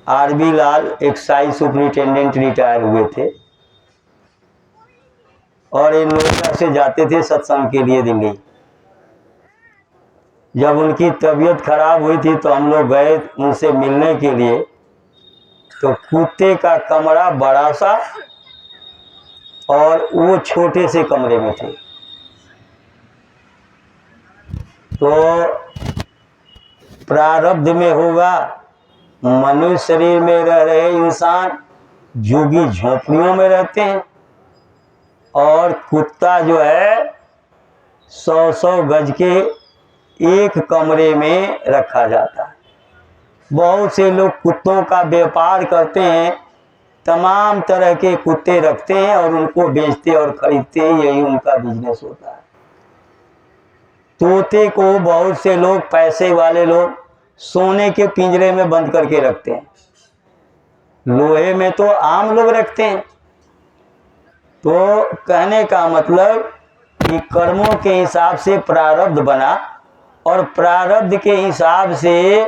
RB लाल excise superintendent retire हुए थे और ये नोएडा से जाते थे सत्संग के लिए दिल्ली। जब उनकी तबीयत खराब हुई थी तो हम लोग गए उनसे मिलने के लिए, तो कुत्ते का कमरा बड़ा सा और वो छोटे से कमरे में थे। तो प्रारब्ध में होगा, मनुष्य शरीर में रह रहे इंसान झुग्गी झोंपड़ियों में रहते हैं और कुत्ता जो है 100-100 गज के एक कमरे में रखा जाता है। बहुत से लोग कुत्तों का व्यापार करते हैं, तमाम तरह के कुत्ते रखते हैं और उनको बेचते और खरीदते हैं, यही उनका बिजनेस होता है। तोते को बहुत से लोग, पैसे वाले लोग, सोने के पिंजरे में बंद करके रखते हैं, लोहे में तो आम लोग रखते हैं। तो कहने का मतलब कि कर्मों के हिसाब से प्रारब्ध बना और प्रारब्ध के हिसाब से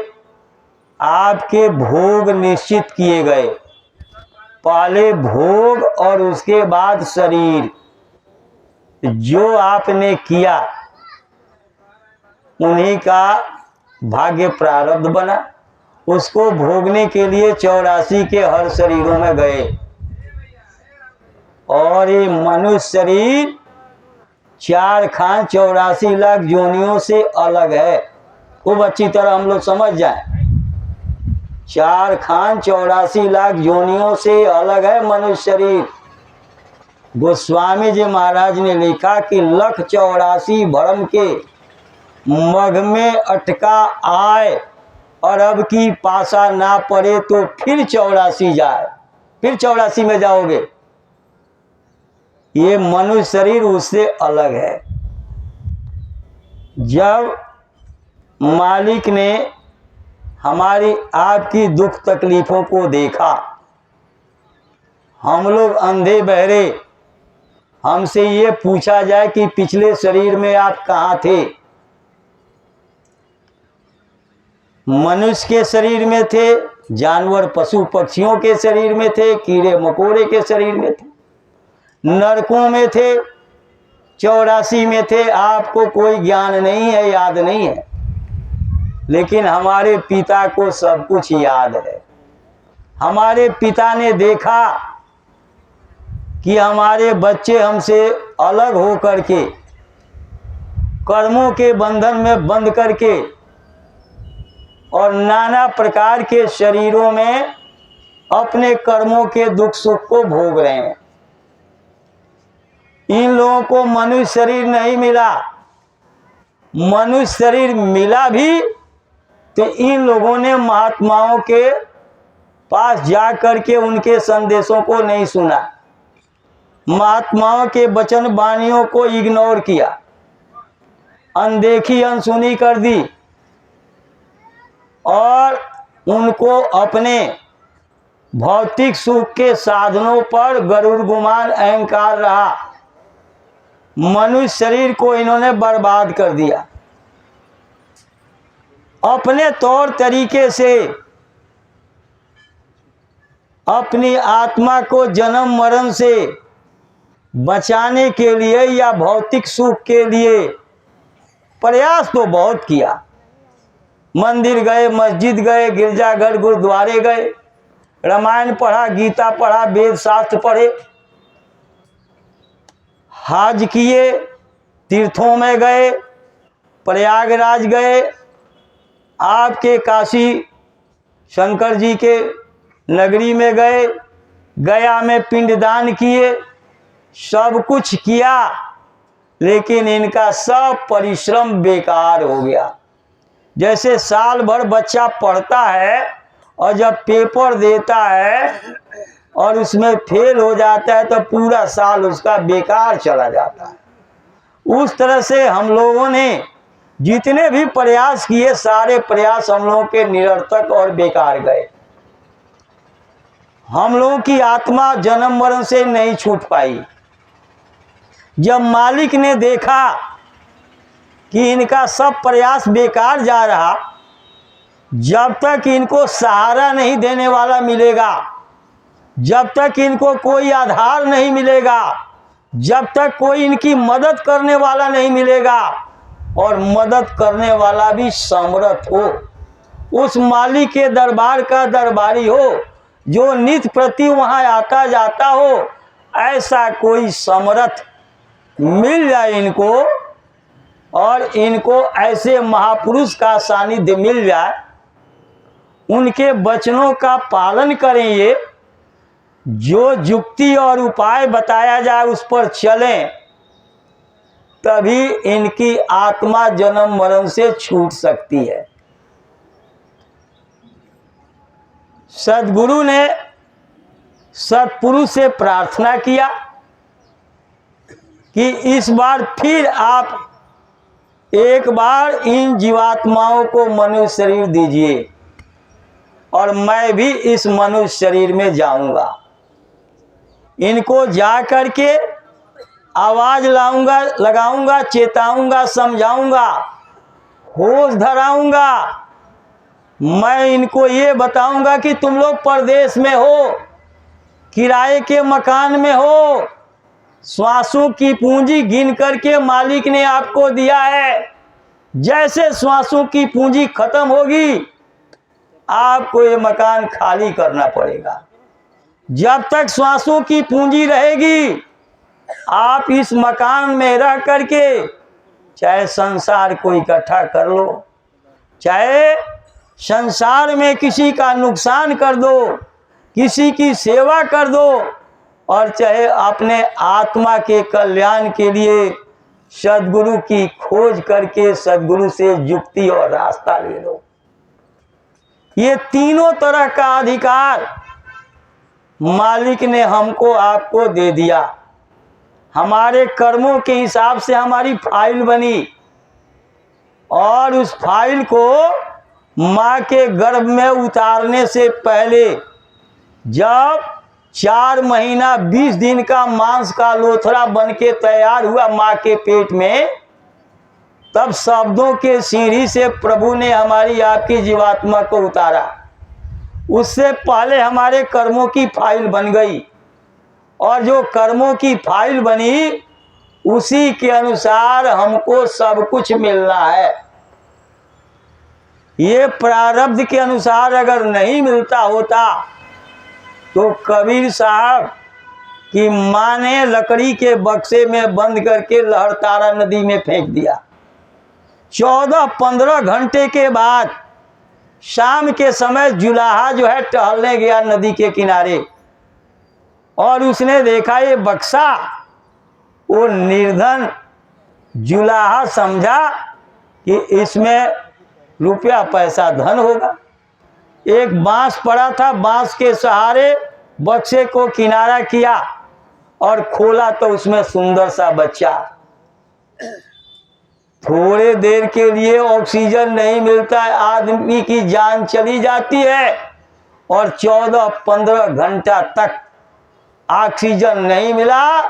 आपके भोग निश्चित किए गए। पहले भोग और उसके बाद शरीर। जो आपने किया उन्हीं का भाग्य प्रारब्ध बना, उसको भोगने के लिए 84 के हर शरीरों में गए। और ये मनुष्य शरीर 4 खान 84 लाख योनियों से अलग है। खूब अच्छी तरह हम लोग समझ जाएं, 4 खान 84 लाख योनियों से अलग है मनुष्य शरीर। गोस्वामी जी महाराज ने लिखा कि 1,84 भरम के मग में अटका आए और अब की पासा ना पड़े तो फिर 84 जाए, फिर 84 में जाओगे। ये मनुष्य शरीर उससे अलग है। जब मालिक ने हमारी आपकी दुख तकलीफों को देखा, हम लोग अंधे बहरे, हमसे ये पूछा जाए कि पिछले शरीर में आप कहाँ थे? मनुष्य के शरीर में थे, जानवर पशु पक्षियों के शरीर में थे, कीड़े मकोड़े के शरीर में थे, नरकों में थे, 84 में थे। आपको कोई ज्ञान नहीं है, याद नहीं है, लेकिन हमारे पिता को सब कुछ याद है। हमारे पिता ने देखा कि हमारे बच्चे हमसे अलग हो करके, कर्मों के बंधन में बंध करके और नाना प्रकार के शरीरों में अपने कर्मों के दुख सुख को भोग रहे हैं। इन लोगों को मनुष्य शरीर नहीं मिला। मनुष्य शरीर मिला भी तो इन लोगों ने महात्माओं के पास जा करके उनके संदेशों को नहीं सुना, महात्माओं के वचन वाणियों को इग्नोर किया, अनदेखी अनसुनी कर दी और उनको अपने भौतिक सुख के साधनों पर गरुड़ गुमान अहंकार रहा। मनुष्य शरीर को इन्होंने बर्बाद कर दिया। अपने तौर तरीके से अपनी आत्मा को जन्म मरण से बचाने के लिए या भौतिक सुख के लिए प्रयास तो बहुत किया। मंदिर गए, मस्जिद गए, गिरजाघर गुरुद्वारे गए, रामायण पढ़ा, गीता पढ़ा, वेद शास्त्र पढ़े, हज किए, तीर्थों में गए, प्रयागराज गए, आपके काशी शंकर जी के नगरी में गए, गया में पिंडदान किए, सब कुछ किया, लेकिन इनका सब परिश्रम बेकार हो गया। जैसे साल भर बच्चा पढ़ता है और जब पेपर देता है और उसमें फेल हो जाता है तो पूरा साल उसका बेकार चला जाता है। उस तरह से हम लोगों ने जितने भी प्रयास किए, सारे प्रयास हम लोगों के निरर्थक और बेकार गए। हम लोगों की आत्मा जन्म मरण से नहीं छूट पाई। जब मालिक ने देखा कि इनका सब प्रयास बेकार जा रहा, जब तक इनको सहारा नहीं देने वाला मिलेगा, जब तक इनको कोई आधार नहीं मिलेगा, जब तक कोई इनकी मदद करने वाला नहीं मिलेगा, और मदद करने वाला भी समर्थ हो, उस मालिक के दरबार का दरबारी हो, जो नित्य प्रति वहाँ आता जाता हो, ऐसा कोई समर्थ मिल जाए इनको, और इनको ऐसे महापुरुष का सानिध्य मिल जाए, उनके वचनों का पालन करें, ये जो युक्ति और उपाय बताया जाए उस पर चलें, तभी इनकी आत्मा जन्म मरण से छूट सकती है। सद्गुरु ने सत्पुरुष से प्रार्थना किया कि इस बार फिर आप एक बार इन जीवात्माओं को मनुष्य शरीर दीजिए, और मैं भी इस मनुष्य शरीर में जाऊंगा, इनको जा करके आवाज लगाऊंगा, चेताऊंगा, समझाऊंगा, होश धराऊंगा। मैं इनको ये बताऊंगा कि तुम लोग परदेश में हो, किराए के मकान में हो, श्वासों की पूंजी गिन करके मालिक ने आपको दिया है। जैसे श्वासों की पूंजी खत्म होगी, आपको ये मकान खाली करना पड़ेगा। जब तक श्वासों की पूंजी रहेगी, आप इस मकान में रह करके चाहे संसार को इकट्ठा कर लो, चाहे संसार में किसी का नुकसान कर दो, किसी की सेवा कर दो, और चाहे अपने आत्मा के कल्याण के लिए सद्गुरु की खोज करके सद्गुरु से युक्ति और रास्ता ले लो। ये तीनों तरह का अधिकार मालिक ने हमको आपको दे दिया। हमारे कर्मों के हिसाब से हमारी फाइल बनी, और उस फाइल को माँ के गर्भ में उतारने से पहले जब 4 महीना 20 दिन का मांस का लोथड़ा बन के तैयार हुआ माँ के पेट में, तब शब्दों के सीढ़ी से प्रभु ने हमारी आपकी जीवात्मा को उतारा। उससे पहले हमारे कर्मों की फाइल बन गई, और जो कर्मों की फाइल बनी उसी के अनुसार हमको सब कुछ मिलना है। ये प्रारब्ध के अनुसार अगर नहीं मिलता होता तो कबीर साहब की माँ ने लकड़ी के बक्से में बंद करके लहरतारा नदी में फेंक दिया। 14-15 घंटे के बाद शाम के समय जुलाहा जो है टहलने गया नदी के किनारे, और उसने देखा ये बक्सा। वो निर्धन जुलाहा समझा कि इसमें रुपया पैसा धन होगा। एक बांस पड़ा था, बांस के सहारे बक्से को किनारा किया और खोला तो उसमें सुंदर सा बच्चा। थोड़े देर के लिए ऑक्सीजन नहीं मिलता है, आदमी की जान चली जाती है, और 14-15 घंटा तक ऑक्सीजन नहीं मिला,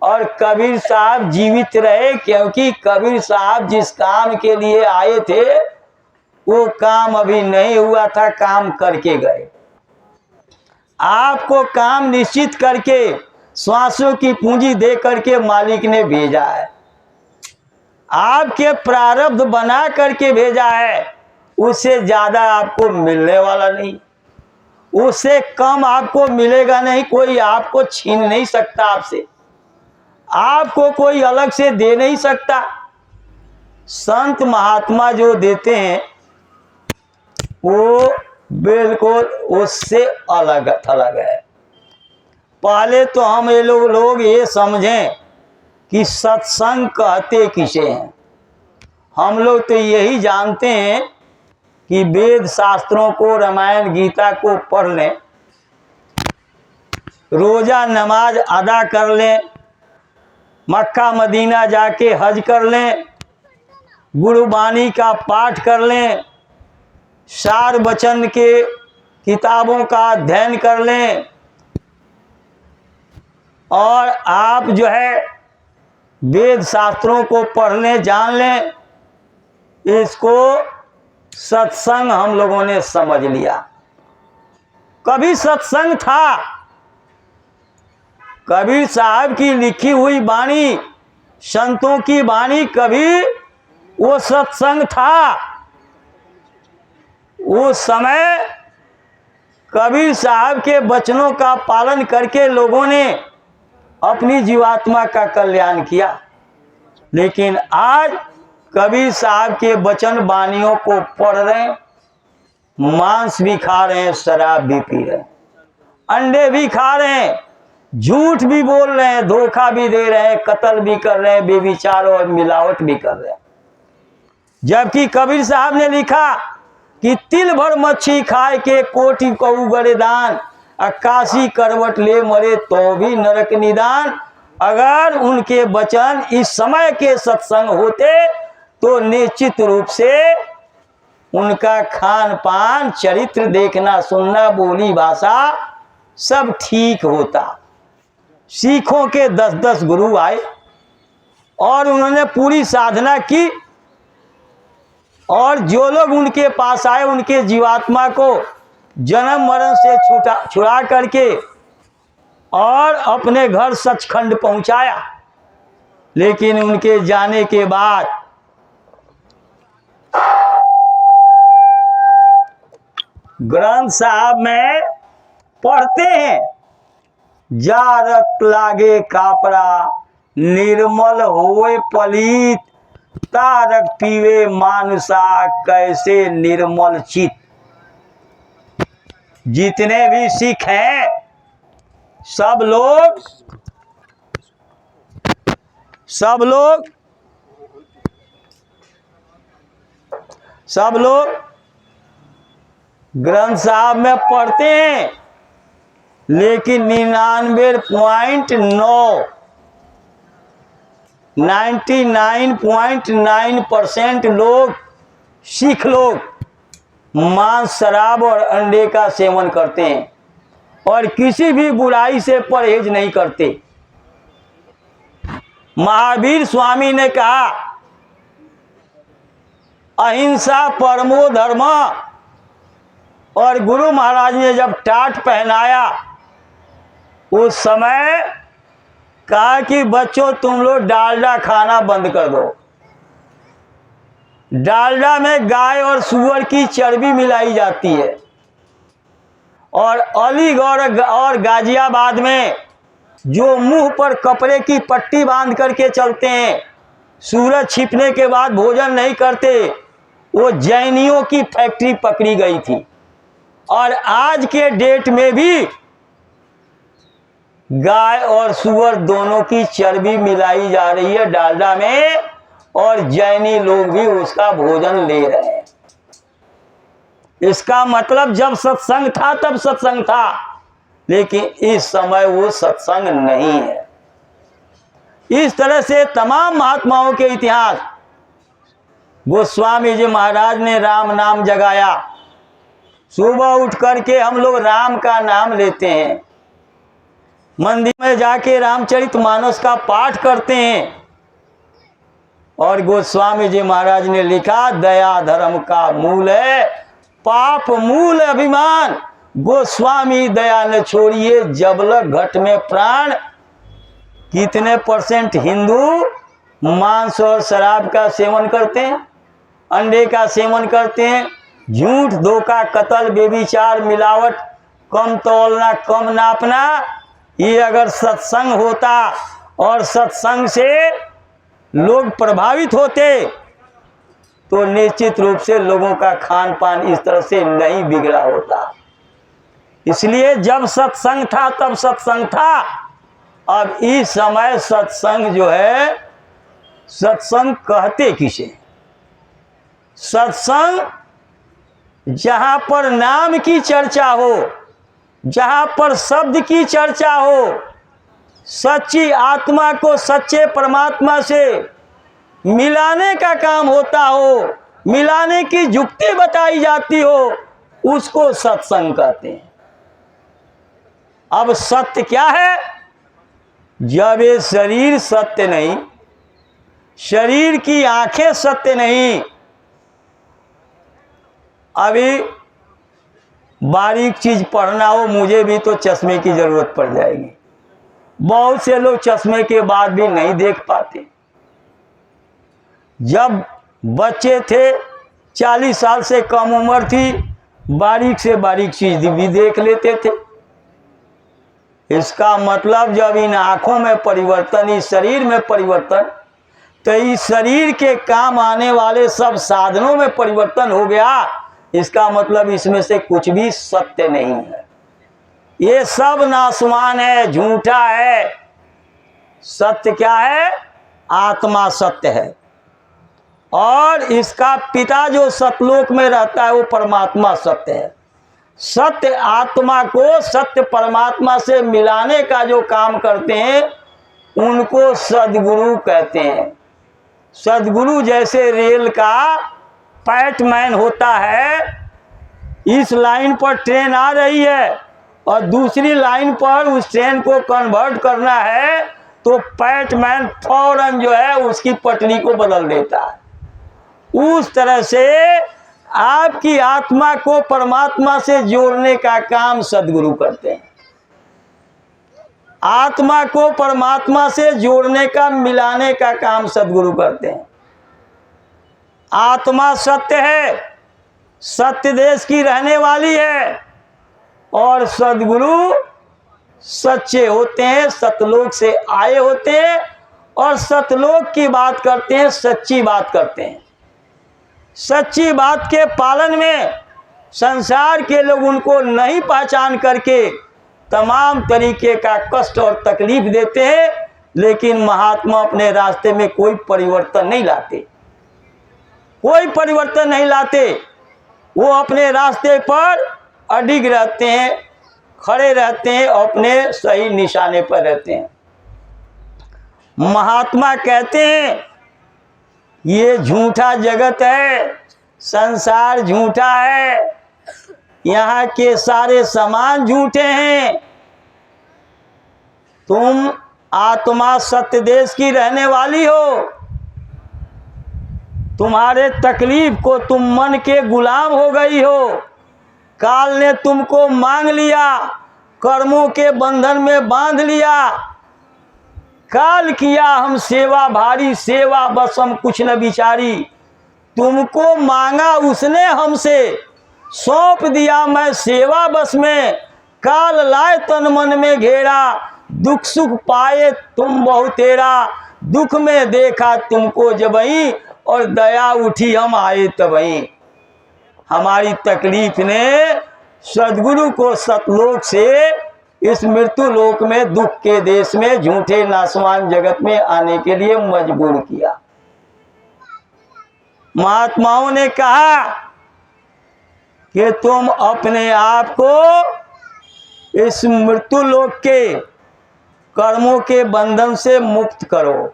और कबीर साहब जीवित रहे, क्योंकि कबीर साहब जिस काम के लिए आए थे वो काम अभी नहीं हुआ था, काम करके गए। आपको काम निश्चित करके श्वासों की पूंजी दे करके मालिक ने भेजा है, आपके प्रारब्ध बना करके भेजा है। उससे ज्यादा आपको मिलने वाला नहीं, उससे कम आपको मिलेगा नहीं। कोई आपको छीन नहीं सकता आपसे, आपको कोई अलग से दे नहीं सकता। संत महात्मा जो देते हैं वो बिल्कुल उससे अलग थलग है। पहले तो हम ये लोग ये समझें कि सत्संग कहते किसे हैं। हम लोग तो यही जानते हैं कि वेद शास्त्रों को, रामायण गीता को पढ़ लें, रोजा नमाज अदा कर लें, मक्का मदीना जाके हज कर लें, गुरुबानी का पाठ कर लें, सार वचन के किताबों का अध्ययन कर लें, और आप जो है वेद शास्त्रों को पढ़ लें, जान लें। इसको सत्संग हम लोगों ने समझ लिया। कभी सत्संग था, कबीर साहब की लिखी हुई वाणी, संतों की वाणी, कभी वो सत्संग था। उस समय कबीर साहब के वचनों का पालन करके लोगों ने अपनी जीवात्मा का कल्याण किया। लेकिन आज कबीर साहब के वचन वाणियों को पढ़ रहे हैं, मांस भी खा रहे हैं, शराब भी पी रहे हैं, अंडे भी खा रहे हैं, झूठ भी बोल रहे हैं, धोखा भी दे रहे हैं, कत्ल भी कर रहे हैं, बेविचार और मिलावट भी कर रहे हैं। जबकि कबीर साहब ने लिखा कि तिल भर मच्छी खाए के कोटि कहू गरे दान, 81 करवट ले मरे तो भी नरक निदान। अगर उनके वचन इस समय के सत्संग होते तो निश्चित रूप से उनका खान पान, चरित्र देखना सुनना, बोली भाषा सब ठीक होता। सिखों के 10-10 गुरु आए और उन्होंने पूरी साधना की, और जो लोग उनके पास आए उनके जीवात्मा को जन्म मरण से छुड़ा करके और अपने घर सचखंड पहुंचाया। लेकिन उनके जाने के बाद ग्रंथ साहब में पढ़ते हैं, जारक लागे कापरा निर्मल होए पलीत, तारक पीवे मानुषा कैसे निर्मल चित। जितने भी सिख हैं सब लोग ग्रंथ साहब में पढ़ते हैं, लेकिन 99.9% लोग, सिख लोग मांस, शराब और अंडे का सेवन करते हैं और किसी भी बुराई से परहेज नहीं करते। महावीर स्वामी ने कहा अहिंसा परमो धर्म, और गुरु महाराज ने जब टाट पहनाया उस समय कहा कि बच्चों तुम लोग डालडा खाना बंद कर दो। डालडा में गाय और सूअर की चर्बी मिलाई जाती है, और अलीगढ़ और गाजियाबाद में जो मुंह पर कपड़े की पट्टी बांध करके चलते हैं, सूरज छिपने के बाद भोजन नहीं करते, वो जैनियों की फैक्ट्री पकड़ी गई थी। और आज के डेट में भी गाय और सूअर दोनों की चर्बी मिलाई जा रही है डालडा में, और जैनी लोग भी उसका भोजन ले रहे हैं। इसका मतलब जब सत्संग था तब सत्संग था, लेकिन इस समय वो सत्संग नहीं है। इस तरह से तमाम महात्माओं के इतिहास, गोस्वामी जी महाराज ने राम नाम जगाया। सुबह उठ करके हम लोग राम का नाम लेते हैं, मंदिर में जाके रामचरितमानस का पाठ करते हैं, और गोस्वामी जी महाराज ने लिखा दया धर्म का मूल है, पाप मूल अभिमान, गोस्वामी दया न छोड़िए जबलक घट में प्राण। कितने % हिंदू मांस और शराब का सेवन करते हैं, अंडे का सेवन करते हैं, झूठ, धोखा, कत्ल, बेविचार, मिलावट, कम तौलना, कम नापना। ये अगर सत्संग होता और सत्संग से लोग प्रभावित होते तो निश्चित रूप से लोगों का खान पान इस तरह से नहीं बिगड़ा होता। इसलिए जब सत्संग था तब सत्संग था। अब इस समय सत्संग जो है, सत्संग कहते किसे? सत्संग जहां पर नाम की चर्चा हो, जहां पर शब्द की चर्चा हो, सच्ची आत्मा को सच्चे परमात्मा से मिलाने का काम होता हो, मिलाने की युक्ति बताई जाती हो, उसको सत्संग कहते हैं। अब सत्य क्या है? जब ये शरीर सत्य नहीं, शरीर की आंखें सत्य नहीं, अभी बारीक चीज पढ़ना हो, मुझे भी तो चश्मे की जरूरत पड़ जाएगी। बहुत से लोग चश्मे के बाद भी नहीं देख पाते। जब बच्चे थे, 40 साल से कम उम्र थी, बारीक से बारीक चीज भी देख लेते थे। इसका मतलब जब इन आंखों में परिवर्तन, इस शरीर में परिवर्तन, तो इस शरीर के काम आने वाले सब साधनों में परिवर्तन हो गया। इसका मतलब इसमें से कुछ भी सत्य नहीं है, ये सब नाशवान है, झूठा है। सत्य क्या है? आत्मा सत्य है। और इसका पिता जो सतलोक में रहता है वो परमात्मा सत्य है। सत्य आत्मा को सत्य परमात्मा से मिलाने का जो काम करते हैं उनको सद्गुरु कहते हैं। सद्गुरु जैसे रेल का पैटमैन होता है, इस लाइन पर ट्रेन आ रही है और दूसरी लाइन पर उस ट्रेन को कन्वर्ट करना है, तो पैटमैन फौरन जो है उसकी पटरी को बदल देता है। उस तरह से आपकी आत्मा को परमात्मा से जोड़ने का काम सद्गुरु करते हैं। आत्मा को परमात्मा से जोड़ने का, मिलाने का काम सद्गुरु करते हैं। आत्मा सत्य है, सत्य देश की रहने वाली है, और सद्गुरु सच्चे होते हैं, सतलोक से आए होते हैं और सतलोक की बात करते हैं, सच्ची बात करते हैं। सच्ची बात के पालन में संसार के लोग उनको नहीं पहचान करके तमाम तरीके का कष्ट और तकलीफ देते हैं, लेकिन महात्मा अपने रास्ते में कोई परिवर्तन नहीं लाते, कोई परिवर्तन नहीं लाते। वो अपने रास्ते पर अडिग रहते हैं, खड़े रहते हैं, अपने सही निशाने पर रहते हैं। महात्मा कहते हैं ये झूठा जगत है, संसार झूठा है, यहाँ के सारे सामान झूठे हैं। तुम आत्मा सत्य देश की रहने वाली हो, तुम्हारे तकलीफ को तुम मन के गुलाम हो गई हो। काल ने तुमको मांग लिया, कर्मों के बंधन में बांध लिया। काल किया हम सेवा भारी, सेवा बस हम कुछ न बिचारी। तुमको मांगा उसने हमसे, सौंप दिया मैं सेवा बस में। काल लाए तन मन में घेरा, दुख सुख पाए तुम बहुतेरा। दुख में देखा तुमको जबहीं, और दया उठी हम आए तबहीं। हमारी तकलीफ ने सद्गुरु को सतलोक से इस मृत्यु लोक में, दुख के देश में, झूठे नाशवान जगत में आने के लिए मजबूर किया। महात्माओं ने कहा कि तुम अपने आप को इस मृत्यु लोक के कर्मों के बंधन से मुक्त करो,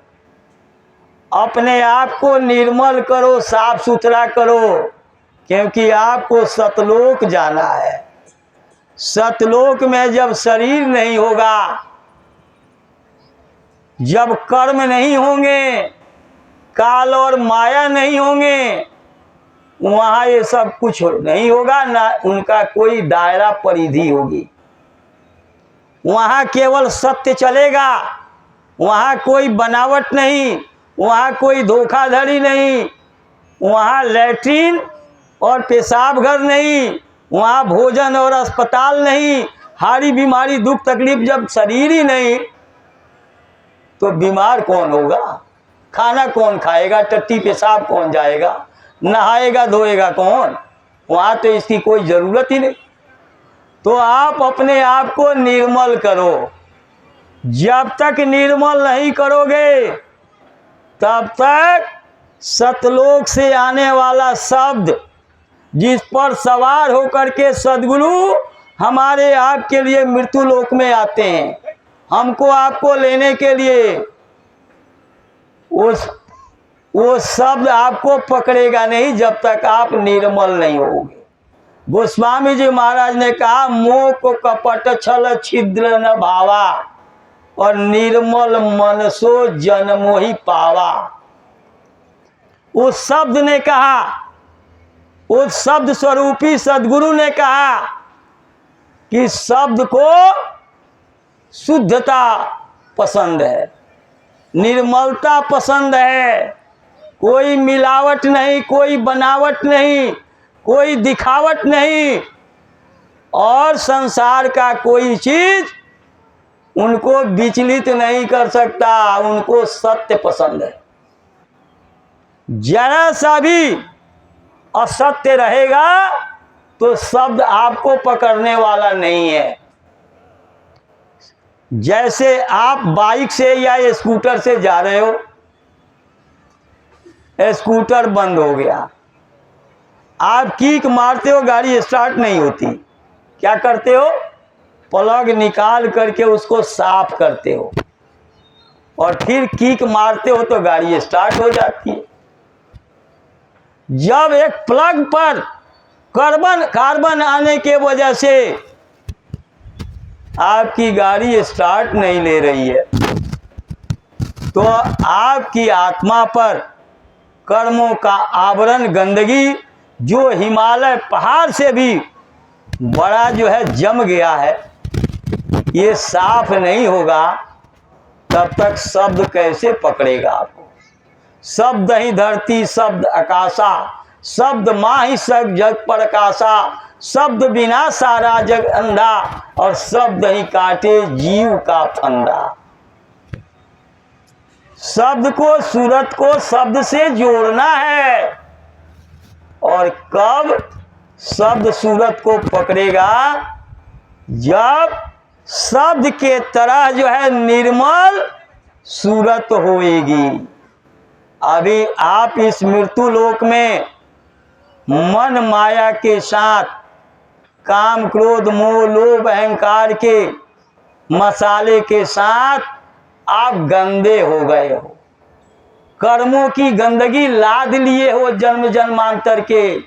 अपने आप को निर्मल करो, साफ सुथरा करो, क्योंकि आपको सतलोक जाना है। सतलोक में जब शरीर नहीं होगा, जब कर्म नहीं होंगे, काल और माया नहीं होंगे, वहाँ ये सब कुछ नहीं होगा, ना उनका कोई दायरा परिधि होगी। वहाँ केवल सत्य चलेगा, वहाँ कोई बनावट नहीं, वहाँ कोई धोखाधड़ी नहीं, वहाँ लैट्रीन और पेशाब घर नहीं, वहाँ भोजन और अस्पताल नहीं। हारी बीमारी दुख तकलीफ जब शरीर ही नहीं, तो बीमार कौन होगा? खाना कौन खाएगा? टट्टी पेशाब कौन जाएगा? नहाएगा धोएगा कौन? वहाँ तो इसकी कोई ज़रूरत ही नहीं। तो आप अपने आप को निर्मल करो। जब तक निर्मल नहीं करोगे, तब तक सतलोक से आने वाला शब्द, जिस पर सवार होकर के सद्गुरु हमारे आपके लिए मृत्यु लोक में आते हैं, हमको आपको लेने के लिए, वो शब्द आपको पकड़ेगा नहीं जब तक आप निर्मल नहीं होगे। गोस्वामी जी महाराज ने कहा, मोह को कपट छल छिद्र न भावा, और निर्मल मन सो जन्मो ही पावा। उस शब्द ने कहा उस शब्द स्वरूपी सदगुरु ने कहा कि शब्द को शुद्धता पसंद है, निर्मलता पसंद है, कोई मिलावट नहीं, कोई बनावट नहीं, कोई दिखावट नहीं, और संसार का कोई चीज उनको विचलित नहीं कर सकता। उनको सत्य पसंद है। जरा सा भी असत्य रहेगा तो शब्द आपको पकड़ने वाला नहीं है। जैसे आप बाइक से या स्कूटर से जा रहे हो, स्कूटर बंद हो गया, आप किक मारते हो, गाड़ी स्टार्ट नहीं होती, क्या करते हो? प्लग निकाल करके उसको साफ करते हो और फिर किक मारते हो तो गाड़ी स्टार्ट हो जाती है। जब एक प्लग पर कार्बन आने के वजह से आपकी गाड़ी स्टार्ट नहीं ले रही है, तो आपकी आत्मा पर कर्मों का आवरण, गंदगी जो हिमालय पहाड़ से भी बड़ा जो है जम गया है, ये साफ नहीं होगा तब तक शब्द कैसे पकड़ेगा आपको? शब्द ही धरती, शब्द आकाशा, शब्द माही सब जग प्रकाशा, शब्द बिना सारा जग अंधा, और शब्द ही काटे जीव का फंदा। शब्द को, सूरत को शब्द से जोड़ना है, और कब शब्द सूरत को पकड़ेगा? जब शब्द के तरह जो है निर्मल सूरत होएगी। अभी आप इस मृत्यु लोक में मन माया के साथ, काम क्रोध मोह लोभ अहंकार के मसाले के साथ आप गंदे हो गए हो, कर्मों की गंदगी लाद लिए हो जन्म जन्मांतर के।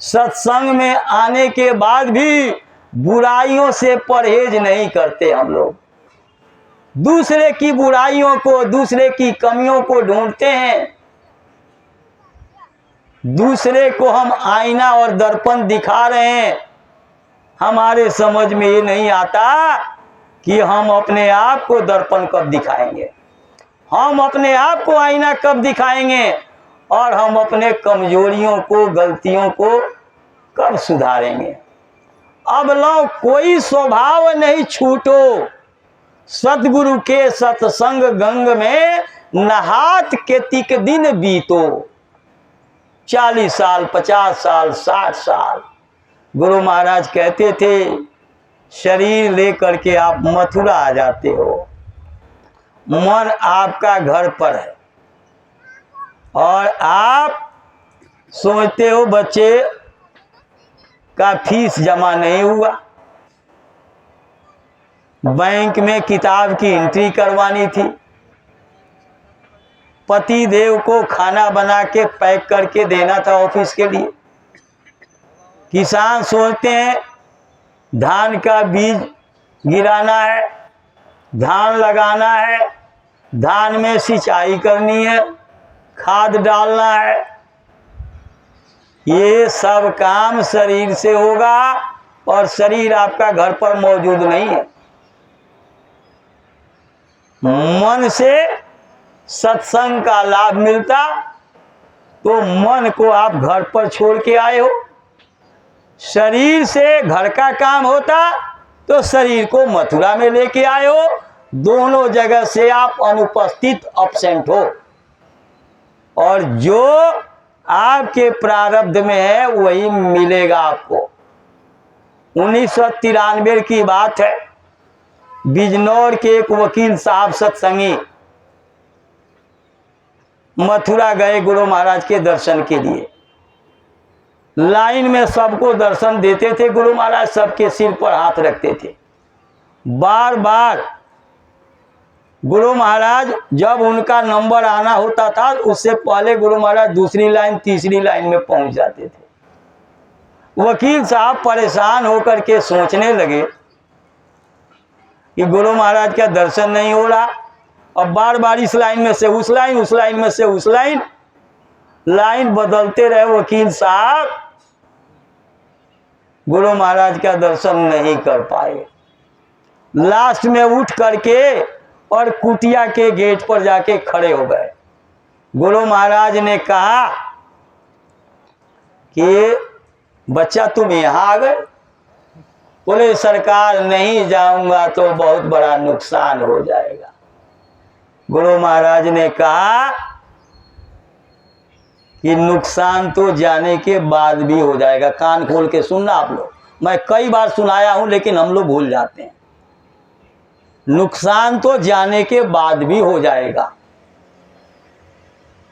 सत्संग में आने के बाद भी बुराइयों से परहेज नहीं करते हम लोग, दूसरे की बुराइयों को, दूसरे की कमियों को ढूंढते हैं। दूसरे को हम आईना और दर्पण दिखा रहे हैं। हमारे समझ में ये नहीं आता कि हम अपने आप को दर्पण कब दिखाएंगे, हम अपने आप को आईना कब दिखाएंगे, और हम अपने कमजोरियों को, गलतियों को कब सुधारेंगे। अब लो कोई स्वभाव नहीं छूटो, सतगुरु के सत्संग गंग में नहात केतिक दिन बीतो। 40 साल, 50 साल, 60 साल गुरु महाराज कहते थे, शरीर लेकर के आप मथुरा आ जाते हो, मन आपका घर पर है, और आप सोचते हो बच्चे का फीस जमा नहीं हुआ, बैंक में किताब की एंट्री करवानी थी, पति देव को खाना बना के पैक करके देना था ऑफिस के लिए। किसान सोचते हैं धान का बीज गिराना है, धान लगाना है, धान में सिंचाई करनी है, खाद डालना है। ये सब काम शरीर से होगा, और शरीर आपका घर पर मौजूद नहीं है। मन से सत्संग का लाभ मिलता तो मन को आप घर पर छोड़ के आए हो, शरीर से घर का काम होता तो शरीर को मथुरा में लेके आए हो। दोनों जगह से आप अनुपस्थित, अब्सेंट हो, और जो आपके प्रारब्ध में है वही मिलेगा आपको। 1993 की बात है, बिजनौर के एक वकील साहब सत्संगी मथुरा गए गुरु महाराज के दर्शन के लिए। लाइन में सबको दर्शन देते थे गुरु महाराज, सबके सिर पर हाथ रखते थे। बार बार गुरु महाराज जब उनका नंबर आना होता था, उससे पहले गुरु महाराज दूसरी लाइन, तीसरी लाइन में पहुंच जाते थे। वकील साहब परेशान होकर के सोचने लगे कि गुरु महाराज का दर्शन नहीं हो रहा, अब बार बार इस लाइन में से उस लाइन, उस लाइन में से उस लाइन, लाइन बदलते रहे वकील साहब। गुरु महाराज का दर्शन नहीं कर पाए। लास्ट में उठ करके और कुटिया के गेट पर जाके खड़े हो गए। गुरु महाराज ने कहा कि बच्चा तुम यहाँ आ गए? बोले सरकार नहीं जाऊंगा तो बहुत बड़ा नुकसान हो जाएगा। गुरु महाराज ने कहा कि नुकसान तो जाने के बाद भी हो जाएगा। कान खोल के सुनना आप लोग, मैं कई बार सुनाया हूं लेकिन हम लोग भूल जाते हैं। नुकसान तो जाने के बाद भी हो जाएगा।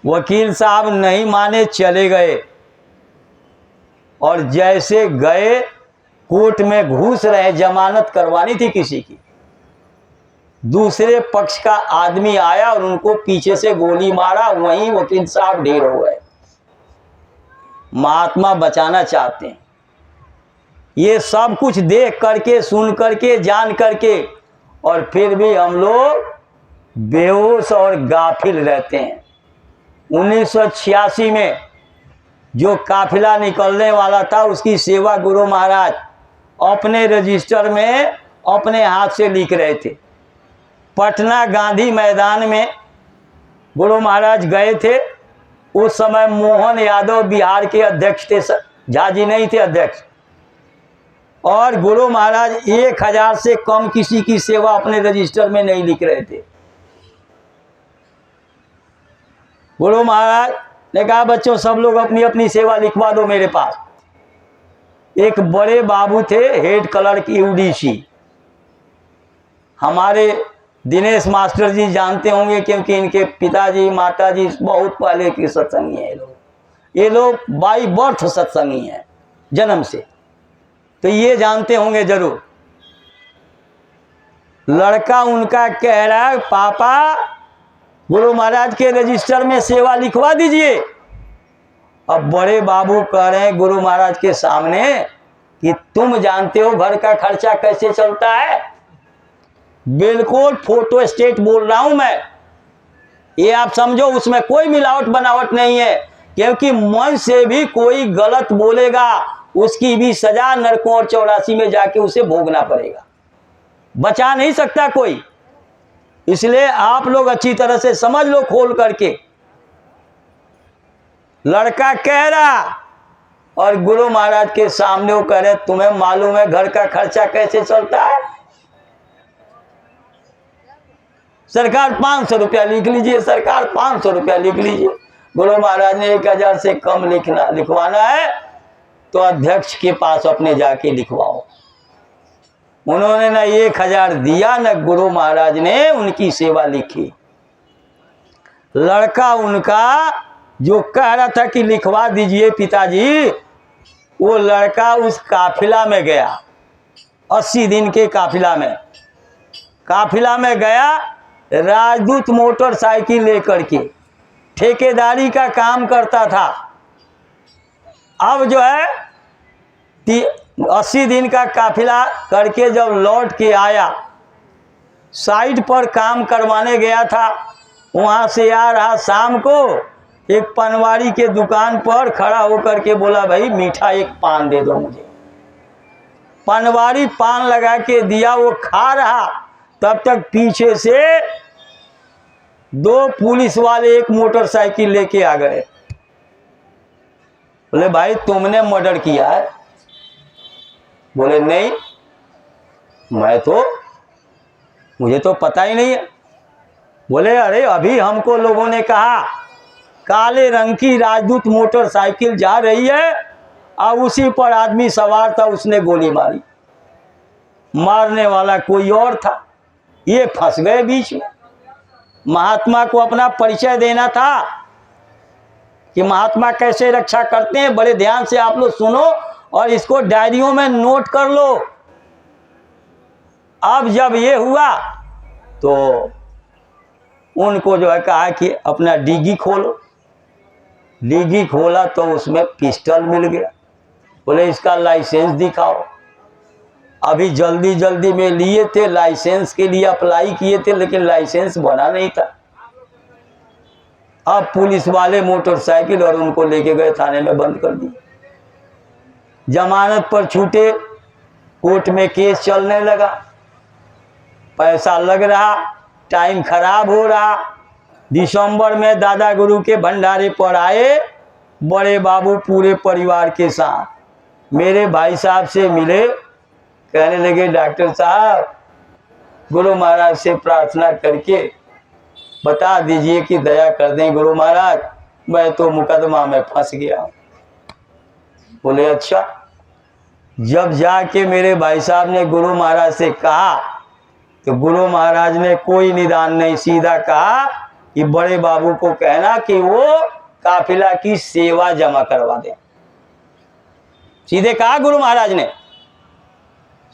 वकील साहब नहीं माने, चले गए और जैसे गए कोर्ट में घुस रहे, जमानत करवानी थी किसी की, दूसरे पक्ष का आदमी आया और उनको पीछे से गोली मारा। वहीं वकील साहब ढेर हो गए। महात्मा बचाना चाहते हैं। ये सब कुछ देख करके, सुन करके, जान करके, और फिर भी हम लोग बेहोश और गाफिल रहते हैं। 1986 में जो काफिला निकलने वाला था उसकी सेवा गुरु महाराज अपने रजिस्टर में अपने हाथ से लिख रहे थे। पटना गांधी मैदान में गुरु महाराज गए थे। उस समय मोहन यादव बिहार के अध्यक्ष थे, झा जी नहीं थे अध्यक्ष। और गुरु महाराज 1000 से कम किसी की सेवा अपने रजिस्टर में नहीं लिख रहे थे। गुरु महाराज ने कहा बच्चों सब लोग अपनी अपनी सेवा लिखवा दो मेरे पास। एक बड़े बाबू थे, हेड क्लर्क यूडीसी, हमारे दिनेश मास्टर जी जानते होंगे क्योंकि इनके पिताजी माताजी बहुत पहले के सत्संगी हैं। ये लोग बाई बर्थ सत्संगी हैं, जन्म से, तो ये जानते होंगे जरूर। लड़का उनका कह रहा है पापा गुरु महाराज के रजिस्टर में सेवा लिखवा दीजिए। अब बड़े बाबू कह रहे हैं गुरु महाराज के सामने कि तुम जानते हो घर का खर्चा कैसे चलता है। बिल्कुल फोटो स्टेट बोल रहा हूं मैं, ये आप समझो, उसमें कोई मिलावट बनावट नहीं है। क्योंकि मन से भी कोई गलत बोलेगा उसकी भी सजा नरकों और 84 में जाके उसे भोगना पड़ेगा, बचा नहीं सकता कोई। इसलिए आप लोग अच्छी तरह से समझ लो खोल करके। लड़का कह रहा और गुरु महाराज के सामने वो कह रहे तुम्हें मालूम है घर का खर्चा कैसे चलता है? सरकार 500 रुपया लिख लीजिए, सरकार 500 रुपया लिख लीजिए। गुरु महाराज ने 1000 से कम लिखवाना है तो अध्यक्ष के पास अपने जाके लिखवाओ। उन्होंने ना 1000 दिया, न गुरु महाराज ने उनकी सेवा लिखी। लड़का उनका जो कह रहा था कि लिखवा दीजिए पिताजी, वो लड़का उस काफिला में गया, 80 दिन के काफिला में गया, राजदूत मोटरसाइकिल लेकर के ठेकेदारी का काम करता था। अब जो है 80 दिन का काफिला करके जब लौट के आया, साइड पर काम करवाने गया था, वहां से आ रहा, शाम को एक पनवाड़ी के दुकान पर खड़ा होकर के बोला भाई मीठा एक पान दे दो मुझे। पनवाड़ी पान लगा के दिया, वो खा रहा, तब तक पीछे से 2 पुलिस वाले एक मोटरसाइकिल लेके आ गए। बोले भाई तुमने मर्डर किया है? बोले नहीं, मुझे तो पता ही नहीं है। बोले अरे अभी हमको लोगों ने कहा काले रंग की राजदूत मोटरसाइकिल जा रही है और उसी पर आदमी सवार था, उसने गोली मारी। मारने वाला कोई और था। ये फंस गए बीच में। महात्मा को अपना परिचय देना था कि महात्मा कैसे रक्षा करते हैं। बड़े ध्यान से आप लोग सुनो और इसको डायरियों में नोट कर लो। अब जब ये हुआ तो उनको जो है कहा कि अपना डिग्गी खोलो। डिग्गी खोला तो उसमें पिस्टल मिल गया। बोले इसका लाइसेंस दिखाओ। अभी जल्दी जल्दी में लिए थे, लाइसेंस के लिए अप्लाई किए थे, लेकिन लाइसेंस बना नहीं था। अब पुलिस वाले मोटरसाइकिल और उनको लेके गए थाने में बंद कर दिए। जमानत पर छूटे, कोर्ट में केस चलने लगा, पैसा लग रहा, टाइम खराब हो रहा। दिसंबर में दादा गुरु के भंडारे पर आए बड़े बाबू पूरे परिवार के साथ। मेरे भाई साहब से मिले, कहने लगे डॉक्टर साहब गुरु महाराज से प्रार्थना करके बता दीजिए कि दया कर दें गुरु महाराज, मैं तो मुकदमा में फंस गया। बोले अच्छा। जब जाके मेरे भाई साहब ने गुरु महाराज से कहा तो गुरु महाराज ने कोई निदान नहीं, सीधा कहा कि बड़े बाबू को कहना कि वो काफिला की सेवा जमा करवा दें। सीधे कहा गुरु महाराज ने,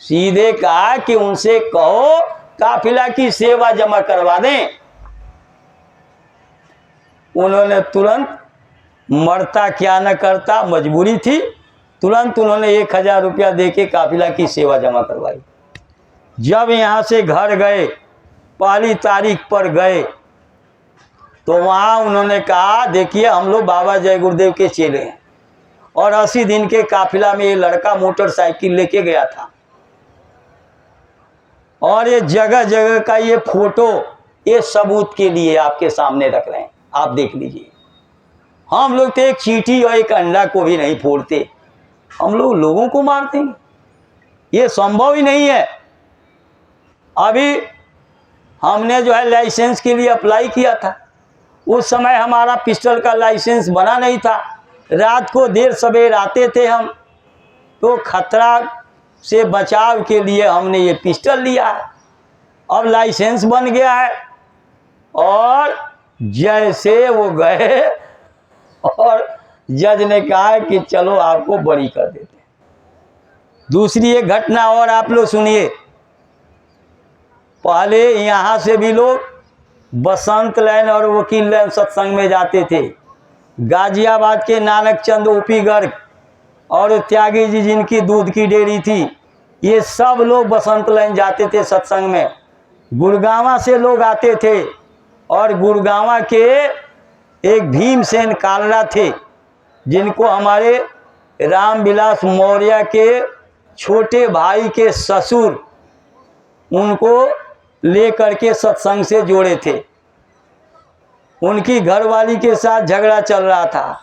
सीधे कहा कि उनसे कहो काफिला की सेवा जमा करवा दें। उन्होंने तुरंत, मरता क्या न करता, मजबूरी थी, तुरंत उन्होंने 1000 रुपया देके काफिला की सेवा जमा करवाई। जब यहाँ से घर गए, पहली तारीख पर गए तो वहाँ उन्होंने कहा देखिए हम लोग बाबा जय गुरुदेव के चेले हैं और 80 दिन के काफिला में ये लड़का मोटरसाइकिल लेके गया था और ये जगह जगह का ये फोटो ये सबूत के लिए आपके सामने रख रहे हैं, आप देख लीजिए। हम लोग तो एक चींटी और एक अंडा को भी नहीं फोड़ते, हम लोग लोगों को मारते हैं, ये संभव ही नहीं है। अभी हमने जो है लाइसेंस के लिए अप्लाई किया था, उस समय हमारा पिस्टल का लाइसेंस बना नहीं था, रात को देर सवेर आते थे हम, तो खतरा से बचाव के लिए हमने ये पिस्टल लिया है। अब लाइसेंस बन गया है और जैसे वो गए और जज ने कहा कि चलो आपको बरी कर देते हैं। दूसरी एक घटना और आप लोग सुनिए। पहले यहाँ से भी लोग बसंत लाइन और वकील लाइन सत्संग में जाते थे। गाजियाबाद के नानक चंद ओपी गर्ग और त्यागी जी जिनकी दूध की डेयरी थी, ये सब लोग बसंत लाइन जाते थे सत्संग में। गुड़गांवा से लोग आते थे और गुड़गांवा के एक भीमसेन कालरा थे जिनको हमारे रामविलास मौर्य के छोटे भाई के ससुर उनको लेकर के सत्संग से जोड़े थे। उनकी घरवाली के साथ झगड़ा चल रहा था,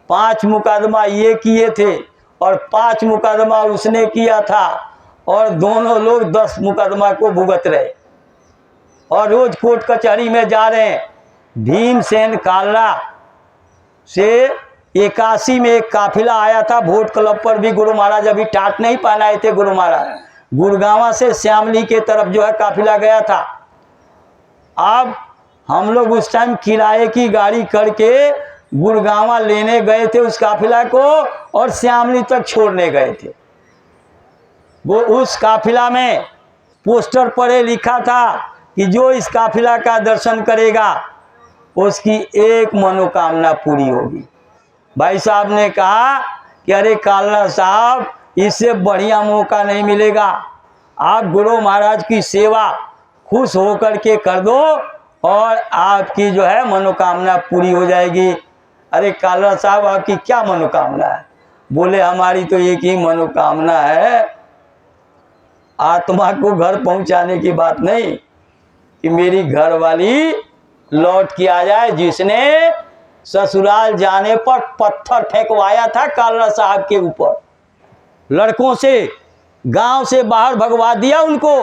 5 मुकदमा ये किए थे और 5 मुकदमा उसने किया था और दोनों लोग 10 मुकदमा को भुगत रहे और रोज कोर्ट कचहरी में जा रहे हैं। भीमसेन कालरा से 81 में एक काफिला आया था, वोट क्लब पर भी गुरु महाराज अभी टाट नहीं पहनाए थे गुरु महाराज। गुड़गांवा से श्यामली के तरफ जो है काफिला गया था। अब हम लोग उस टाइम किराए की गाड़ी करके गुड़गांवा लेने गए थे उस काफिला को और श्यामली तक छोड़ने गए थे। वो उस काफिला में पोस्टर पर लिखा था कि जो इस काफिला का दर्शन करेगा उसकी एक मनोकामना पूरी होगी। भाई साहब ने कहा कि अरे कालरा साहब, इससे बढ़िया मौका नहीं मिलेगा, आप गुरु महाराज की सेवा खुश होकर के कर दो और आपकी जो है मनोकामना पूरी हो जाएगी। अरे कालरा साहब आपकी क्या मनोकामना है? बोले हमारी तो एक ही मनोकामना है, आत्मा को घर पहुंचाने की बात नहीं, कि मेरी घरवाली लौट के आ जाए जिसने ससुराल जाने पर पत्थर फेंकवाया था कालरा साहब के ऊपर, लड़कों से गांव से बाहर भगवा दिया उनको।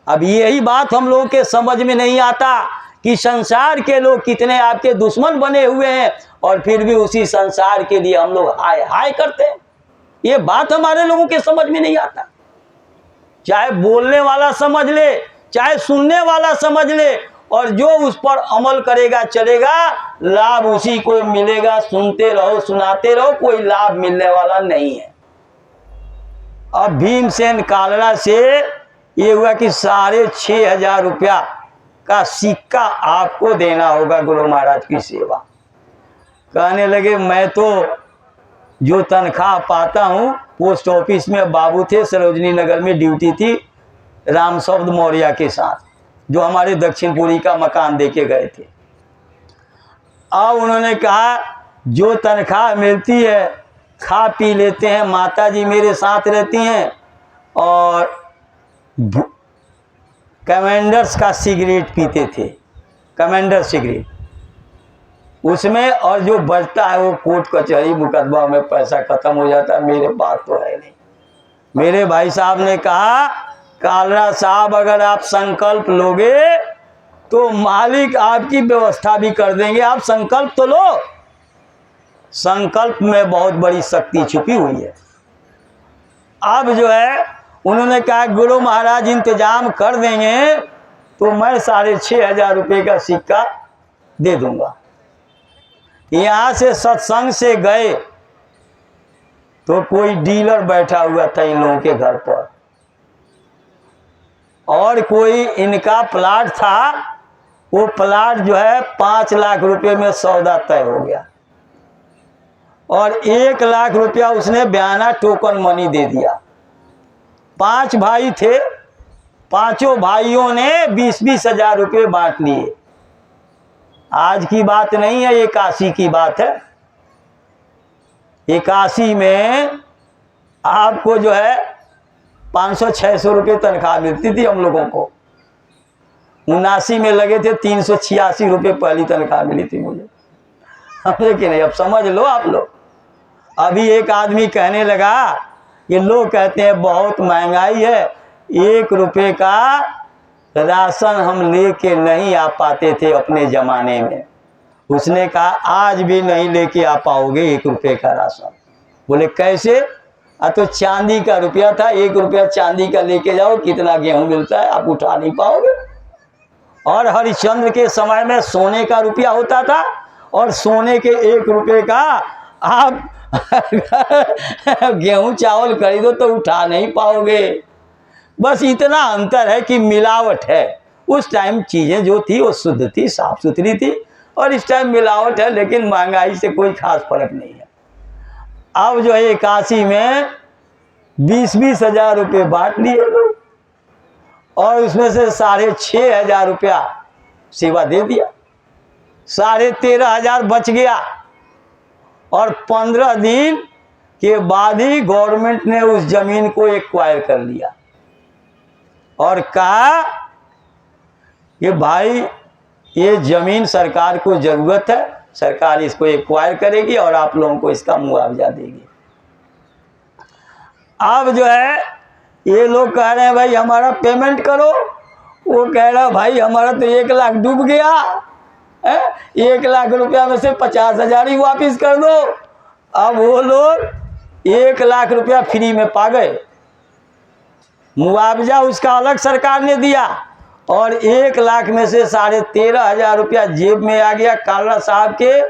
अब यही बात हम लोगों के समझ में नहीं आता कि संसार के लोग कितने आपके दुश्मन बने हुए हैं और फिर भी उसी संसार के लिए हम लोग हाय हाय करते हैं। ये बात हमारे लोगों के समझ में नहीं आता। चाहे बोलने वाला समझ ले, चाहे सुनने वाला समझ ले, और जो उस पर अमल करेगा चलेगा, लाभ उसी को मिलेगा। सुनते रहो सुनाते रहो, कोई लाभ मिलने वाला नहीं है। अब भीमसेन कालरा से ये हुआ कि 6,500 रुपया का सिक्का आपको देना होगा गुरु महाराज की सेवा। कहने लगे मैं तो जो तनख्वाह पाता हूँ, पोस्ट ऑफिस में बाबू थे, सरोजनी नगर में ड्यूटी थी राम शब्द मौर्य के साथ, जो हमारे दक्षिणपुरी का मकान देके गए थे। अब उन्होंने कहा जो तनख्वाह मिलती है खा पी लेते हैं। माता जी मेरे साथ रहती हैं और कमेंडर्स का सिगरेट पीते थे, कमेंडर सिगरेट उसमें, और जो बचता है वो कोर्ट कचहरी मुकदमा में पैसा खत्म हो जाता है। मेरे पास तो है नहीं। मेरे भाई साहब ने कहा, कालरा साहब अगर आप संकल्प लोगे तो मालिक आपकी व्यवस्था भी कर देंगे, आप संकल्प तो लो। संकल्प में बहुत बड़ी शक्ति छुपी हुई है। अब जो है उन्होंने कहा गुरु महाराज इंतजाम कर देंगे तो मैं 6,500 रुपये का सिक्का दे दूंगा। यहाँ से सत्संग से गए तो कोई डीलर बैठा हुआ था इन लोगों के घर पर, और कोई इनका प्लाट था, वो प्लाट जो है 5 लाख रुपए में सौदा तय हो गया और 1 लाख रुपया उसने बयाना टोकन मनी दे दिया। 5 भाई थे, पांचों भाइयों ने 20-20 हजार रुपये बांट लिए। आज की बात नहीं है, 81 की बात है। 81 में आपको जो है 500-600 रुपये तनख्वाह मिलती थी हम लोगों को। 79 में लगे थे 386 रुपये पहली तनख्वाह मिली थी मुझे। हमने कि नहीं, अब समझ लो आप लोग। अभी एक आदमी कहने लगा, ये लोग कहते हैं बहुत महंगाई है, 1 रुपये का राशन हम लेके नहीं आ पाते थे अपने ज़माने में। उसने कहा आज भी नहीं लेके आ पाओगे 1 रुपये का राशन। बोले कैसे? तो चांदी का रुपया था, 1 रुपया चांदी का लेके जाओ, कितना गेहूं मिलता है आप उठा नहीं पाओगे। और हरिश्चंद्र के समय में सोने का रुपया होता था और सोने के 1 रुपये का आप गेहूं चावल खरीदो तो उठा नहीं पाओगे। बस इतना अंतर है कि मिलावट है। उस टाइम चीज़ें जो थी वो शुद्ध थी, साफ सुथरी थी, और इस टाइम मिलावट है, लेकिन महंगाई से कोई खास फर्क नहीं है। अब जो है 81 में 20-20 हजार रुपये बांट लिए लोग और उसमें से 6,500 रुपया सेवा दे दिया। 13,500 बच गया और 15 दिन के बाद ही गवर्नमेंट ने उस जमीन को एक्वायर कर लिया और कहा कि भाई ये जमीन सरकार को जरूरत है, सरकार इसको एक्वायर करेगी और आप लोगों को इसका मुआवजा देगी। अब जो है ये लोग कह रहे हैं भाई हमारा पेमेंट करो। वो कह रहा भाई हमारा तो 1 लाख डूब गया है, 1 लाख रुपया में से 50,000 ही वापिस कर दो। अब वो लोग 1 लाख रुपया फ्री में पा गए। मुआवजा उसका अलग सरकार ने दिया और 1 लाख में से 13,500 रुपया जेब में आ गया कालरा साहब के।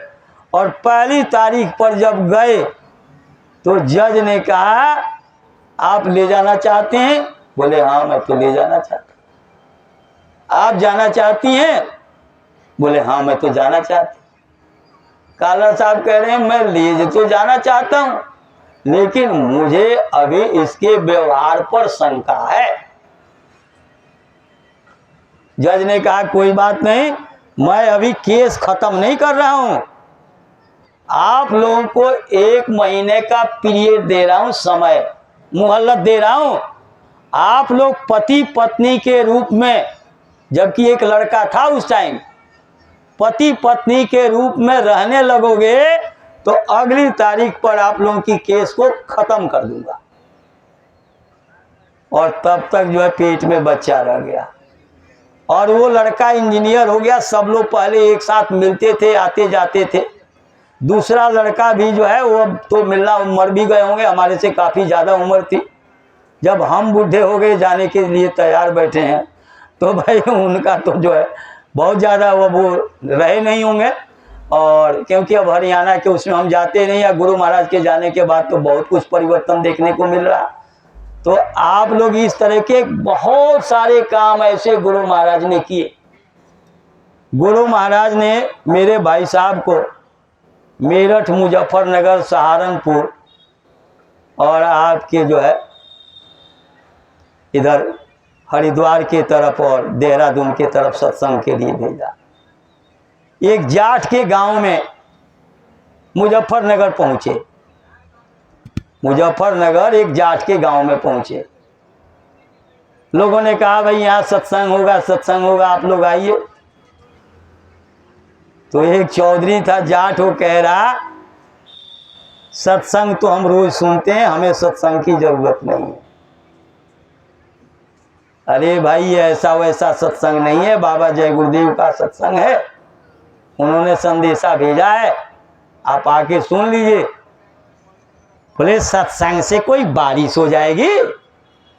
और पहली तारीख पर जब गए तो जज ने कहा आप ले जाना चाहते हैं? बोले हाँ मैं तो ले जाना चाहता हूँ। आप जाना चाहती हैं? बोले हाँ मैं तो जाना चाहती। कालरा साहब कह रहे हैं मैं ले तो जाना चाहता हूँ, लेकिन मुझे अभी इसके व्यवहार पर शंका है। जज ने कहा कोई बात नहीं, मैं अभी केस खत्म नहीं कर रहा हूं, आप लोगों को 1 महीने का पीरियड दे रहा हूं, समय मुहल्लत दे रहा हूं। आप लोग पति पत्नी के रूप में, जबकि एक लड़का था उस टाइम, पति पत्नी के रूप में रहने लगोगे तो अगली तारीख पर आप लोगों की केस को खत्म कर दूंगा। और तब तक जो है पेट में बच्चा रह गया और वो लड़का इंजीनियर हो गया। सब लोग पहले एक साथ मिलते थे, आते जाते थे। दूसरा लड़का भी जो है वो तो मिलना, मर भी गए होंगे, हमारे से काफ़ी ज़्यादा उम्र थी। जब हम बूढ़े हो गए जाने के लिए तैयार बैठे हैं तो भाई उनका तो जो है बहुत ज़्यादा वो रहे नहीं होंगे। और क्योंकि अब हरियाणा के उसमें हम जाते नहीं, या गुरु महाराज के जाने के बाद तो बहुत कुछ परिवर्तन देखने को मिल रहा। तो आप लोग इस तरह के बहुत सारे काम ऐसे गुरु महाराज ने किए। गुरु महाराज ने मेरे भाई साहब को मेरठ, मुजफ्फरनगर, सहारनपुर और आपके जो है इधर हरिद्वार के तरफ और देहरादून के तरफ सत्संग के लिए भेजा। एक जाट के गांव में मुजफ्फरनगर पहुंचे। मुजफ्फरनगर एक जाट के गांव में पहुंचे। लोगों ने कहा भाई यहाँ सत्संग होगा, सत्संग होगा, आप लोग आइए। तो एक चौधरी था जाट, वो कह रहा सत्संग तो हम रोज सुनते हैं, हमें सत्संग की जरूरत नहीं है। अरे भाई ऐसा वैसा सत्संग नहीं है, बाबा जय गुरुदेव का सत्संग है, उन्होंने संदेशा भेजा है, आप आके सुन लीजिए। बोले सत्संग से कोई बारिश हो जाएगी?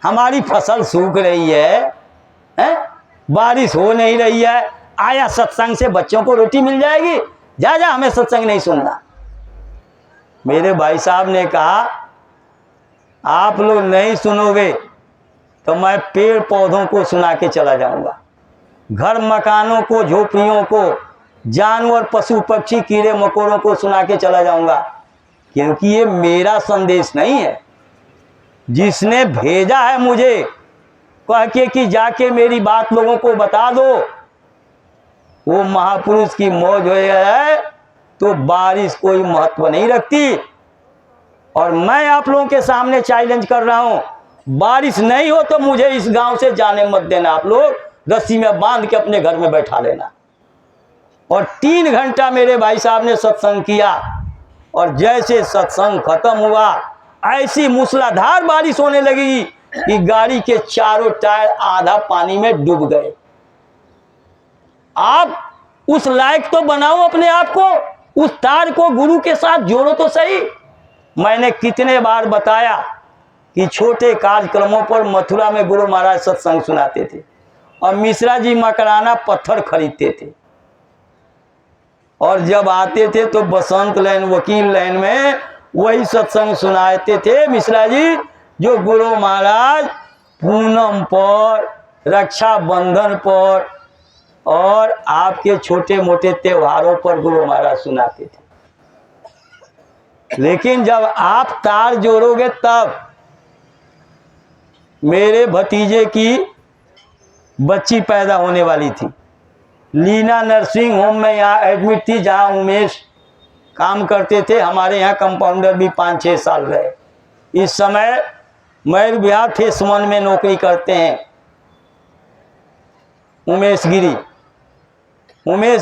हमारी फसल सूख रही है, बारिश हो नहीं रही है, आया सत्संग से बच्चों को रोटी मिल जाएगी? जा जा, हमें सत्संग नहीं सुनना। मेरे भाई साहब ने कहा आप लोग नहीं सुनोगे तो मैं पेड़ पौधों को सुना के चला जाऊंगा, घर मकानों को, झोपड़ियों को, जानवर पशु पक्षी कीड़े मकोड़ों को सुना के चला जाऊंगा, क्योंकि ये मेरा संदेश नहीं है। जिसने भेजा है मुझे कह के कि जाके मेरी बात लोगों को बता दो, वो महापुरुष की मौज हो है तो बारिश कोई महत्व नहीं रखती। और मैं आप लोगों के सामने चैलेंज कर रहा हूं, बारिश नहीं हो तो मुझे इस गांव से जाने मत देना, आप लोग रस्सी में बांध के अपने घर में बैठा लेना। और 3 घंटा मेरे भाई साहब ने सत्संग किया, और जैसे सत्संग खत्म हुआ ऐसी मूसलाधार बारिश होने लगी कि गाड़ी के चारों टायर आधा पानी में डूब गए। आप उस लायक तो बनाओ अपने आप को, उस तार को गुरु के साथ जोड़ो तो सही। मैंने कितने बार बताया कि छोटे कार्यक्रमों पर मथुरा में गुरु महाराज सत्संग सुनाते थे और मिश्रा जी मकराना पत्थर खरीदते थे, और जब आते थे तो बसंत लाइन, वकील लाइन में वही सत्संग सुनाते थे मिश्रा जी, जो गुरु महाराज पूनम पर, रक्षाबंधन पर और आपके छोटे मोटे त्योहारों पर गुरु महाराज सुनाते थे। लेकिन जब आप तार जोड़ोगे तब, मेरे भतीजे की बच्ची पैदा होने वाली थी, लीना नर्सिंग होम में यहाँ एडमिट थी, जहाँ उमेश काम करते थे, हमारे यहाँ कंपाउंडर भी 5-6 साल रहे। इस समय मयूर विहार फेस 1 में नौकरी करते हैं उमेश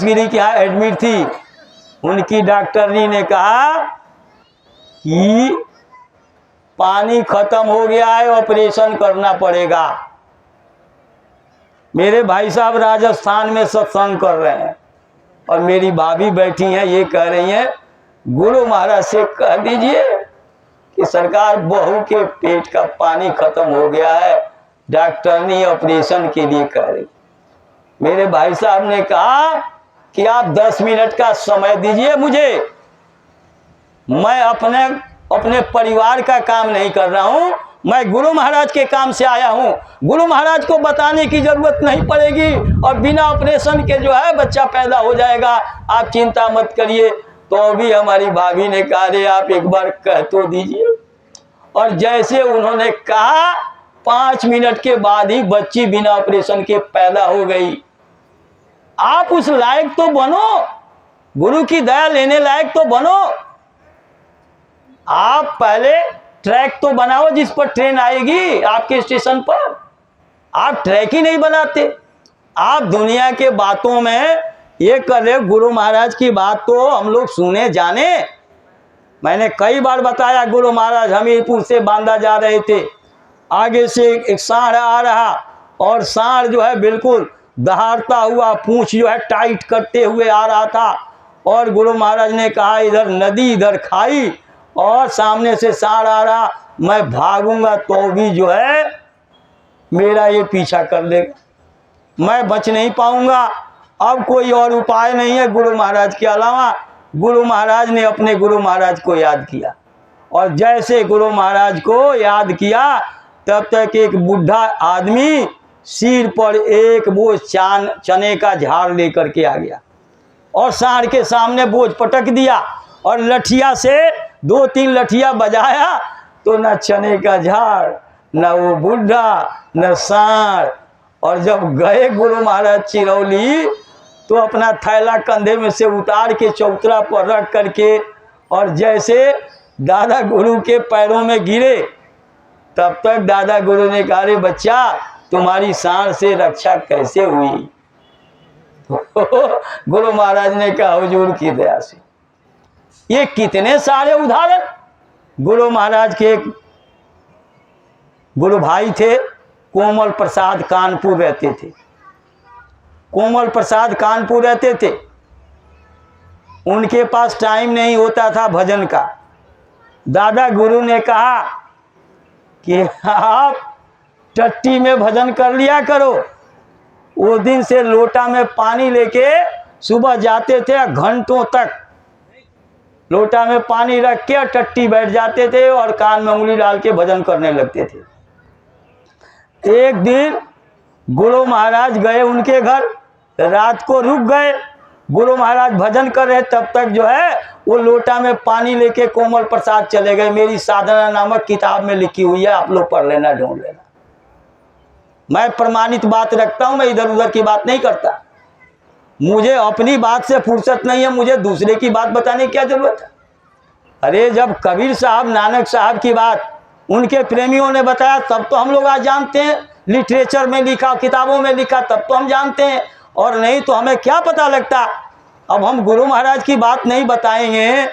गिरी के यहाँ एडमिट थी। उनकी डॉक्टरनी ने कहा कि पानी खत्म हो गया है, ऑपरेशन करना पड़ेगा। मेरे भाई साहब राजस्थान में सत्संग कर रहे हैं और मेरी भाभी बैठी हैं, ये कह रही हैं गुरु महाराज से कह दीजिए कि सरकार बहू के पेट का पानी खत्म हो गया है, डॉक्टरनी ऑपरेशन के लिए कह रही। मेरे भाई साहब ने कहा कि आप 10 मिनट का समय दीजिए मुझे, मैं अपने परिवार का काम नहीं कर रहा हूं, मैं गुरु महाराज के काम से आया हूं। गुरु महाराज को बताने की जरूरत नहीं पड़ेगी और बिना ऑपरेशन के जो है बच्चा पैदा हो जाएगा, आप चिंता मत करिए। तो भी हमारी भाभी ने कहा रे आप एक बार कह तो दीजिए। और जैसे उन्होंने कहा 5 मिनट के बाद ही बच्ची बिना ऑपरेशन के पैदा हो गई। आप उस लायक तो बनो, गुरु की दया लेने लायक तो बनो। आप पहले ट्रैक तो बनाओ जिस पर ट्रेन आएगी आपके स्टेशन पर। आप ट्रैक ही नहीं बनाते, आप दुनिया के बातों में ये कर रहे। गुरु महाराज की बात तो हम लोग सुने जाने। मैंने कई बार बताया, गुरु महाराज हमीरपुर से बांदा जा रहे थे, आगे से एक सांड आ रहा और सांड जो है बिल्कुल दहाड़ता हुआ, पूंछ जो है टाइट करते हुए आ रहा था। और गुरु महाराज ने कहा इधर नदी इधर खाई और सामने से सांड आ रहा, मैं भागूंगा तो भी जो है मेरा ये पीछा कर लेगा, मैं बच नहीं पाऊंगा। अब कोई और उपाय नहीं है गुरु महाराज के अलावा। गुरु महाराज ने अपने गुरु महाराज को याद किया और जैसे गुरु महाराज को याद किया तब तक एक बूढ़ा आदमी सिर पर एक बोझ चने का झाड़ लेकर के आ गया और सांड के सामने बोझ पटक दिया और लठिया से 2-3 लठिया बजाया तो न चने का झाड़, न वो बुढ़ा, न सांड। और जब गए गुरु महाराज चिरौली तो अपना थैला कंधे में से उतार के चौतरा पर रख करके और जैसे दादा गुरु के पैरों में गिरे, तब तक दादा गुरु ने कहा, अरे बच्चा तुम्हारी सांड से रक्षा कैसे हुई? गुरु महाराज ने कहा, हुजूर की दया से। ये कितने सारे उदाहरण। गुरु महाराज के एक गुरु भाई थे, कोमल प्रसाद, कानपुर रहते थे। कोमल प्रसाद कानपुर रहते थे। उनके पास टाइम नहीं होता था भजन का। दादा गुरु ने कहा कि आप टट्टी में भजन कर लिया करो। वो दिन से लोटा में पानी लेके सुबह जाते थे, घंटों तक लोटा में पानी रख के टट्टी बैठ जाते थे और कान में उंगली डाल के भजन करने लगते थे। एक दिन गुरु महाराज गए उनके घर, रात को रुक गए। गुरु महाराज भजन कर रहे, तब तक जो है वो लोटा में पानी लेके कोमल प्रसाद चले गए। मेरी साधना नामक किताब में लिखी हुई है, आप लोग पढ़ लेना, ढूंढ लेना। मैं प्रमाणित बात रखता हूं, मैं इधर उधर की बात नहीं करता। मुझे अपनी बात से फुर्सत नहीं है, मुझे दूसरे की बात बताने की क्या जरूरत है? अरे जब कबीर साहब, नानक साहब की बात उनके प्रेमियों ने बताया, तब तो हम लोग आज जानते हैं। लिटरेचर में लिखा, किताबों में लिखा, तब तो हम जानते हैं, और नहीं तो हमें क्या पता लगता। अब हम गुरु महाराज की बात नहीं बताएंगे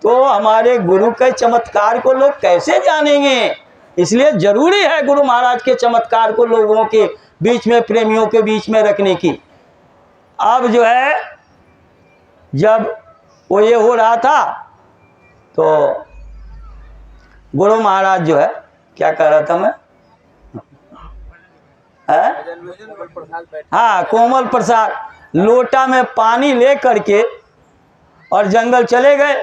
तो हमारे गुरु के चमत्कार को लोग कैसे जानेंगे? इसलिए जरूरी है गुरु महाराज के चमत्कार को लोगों के बीच में, प्रेमियों के बीच में रखने की। अब जो है जब वो ये हो रहा था तो गुरु महाराज जो है, क्या कह रहा था मैं, हाँ, कोमल प्रसाद लोटा में पानी ले करके और जंगल चले गए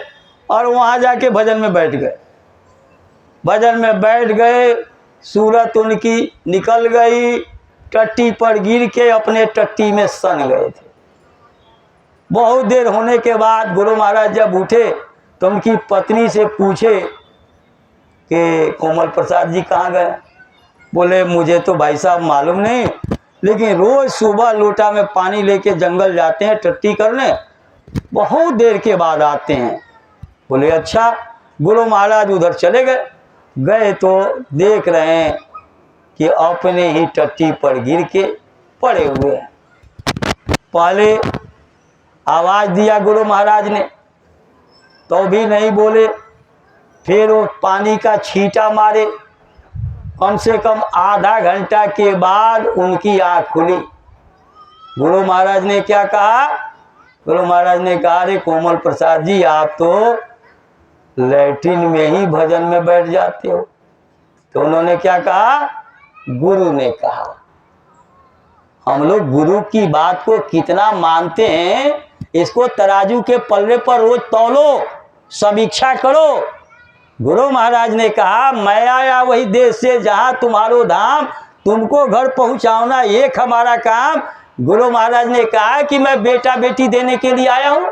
और वहां जाके भजन में बैठ गए। भजन में बैठ गए, सूरत उनकी निकल गई, टट्टी पर गिर के अपने टट्टी में सन गए थे। बहुत देर होने के बाद गुरु महाराज जब उठे तो उनकी पत्नी से पूछे कि कोमल प्रसाद जी कहाँ गए? बोले मुझे तो भाई साहब मालूम नहीं, लेकिन रोज सुबह लोटा में पानी लेके जंगल जाते हैं टट्टी करने, बहुत देर के बाद आते हैं। बोले अच्छा। गुरु महाराज उधर चले गए। गए तो देख रहे हैं कि अपने ही टट्टी पर गिर के पड़े हुए हैं। पहले आवाज दिया गुरु महाराज ने तो भी नहीं बोले, फिर वो पानी का छींटा मारे। कम से कम आधा घंटा के बाद उनकी आंख खुली। गुरु महाराज ने क्या कहा? गुरु महाराज ने कहा, अरे कोमल प्रसाद जी, आप तो लैट्रिन में ही भजन में बैठ जाते हो। तो उन्होंने क्या कहा? गुरु ने कहा। हम लोग गुरु की बात को कितना मानते हैं, इसको तराजू के पल्ले पर रोज तौलो, समीक्षा करो। गुरु महाराज ने कहा, मैं आया वही देश से जहां तुम्हारो धाम, तुमको घर पहुंचाना एक हमारा काम। गुरु महाराज ने कहा कि मैं बेटा बेटी देने के लिए आया हूं,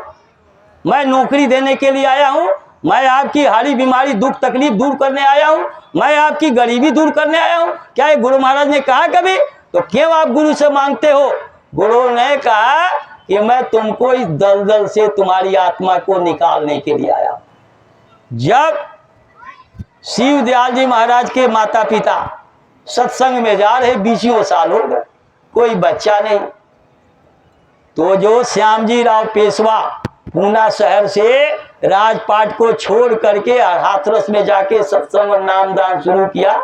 मैं नौकरी देने के लिए आया हूं, मैं आपकी हारी बीमारी दुख तकलीफ दूर करने आया हूं, मैं आपकी गरीबी दूर करने आया हूं। क्या ये गुरु महाराज ने कहा कभी? तो क्यों आप गुरु से मांगते हो? गुरु ने कहा कि मैं तुमको इस दलदल से तुम्हारी आत्मा को निकालने के लिए आया हूं। जब शिव दयाल जी महाराज के माता पिता सत्संग में जा रहे, 20 साल हो गए, कोई बच्चा नहीं, तो जो श्याम जी राव पेशवा पूना शहर से राजपाट को छोड़ करके हाथरस में जाके सत्संग और नामदान शुरू किया।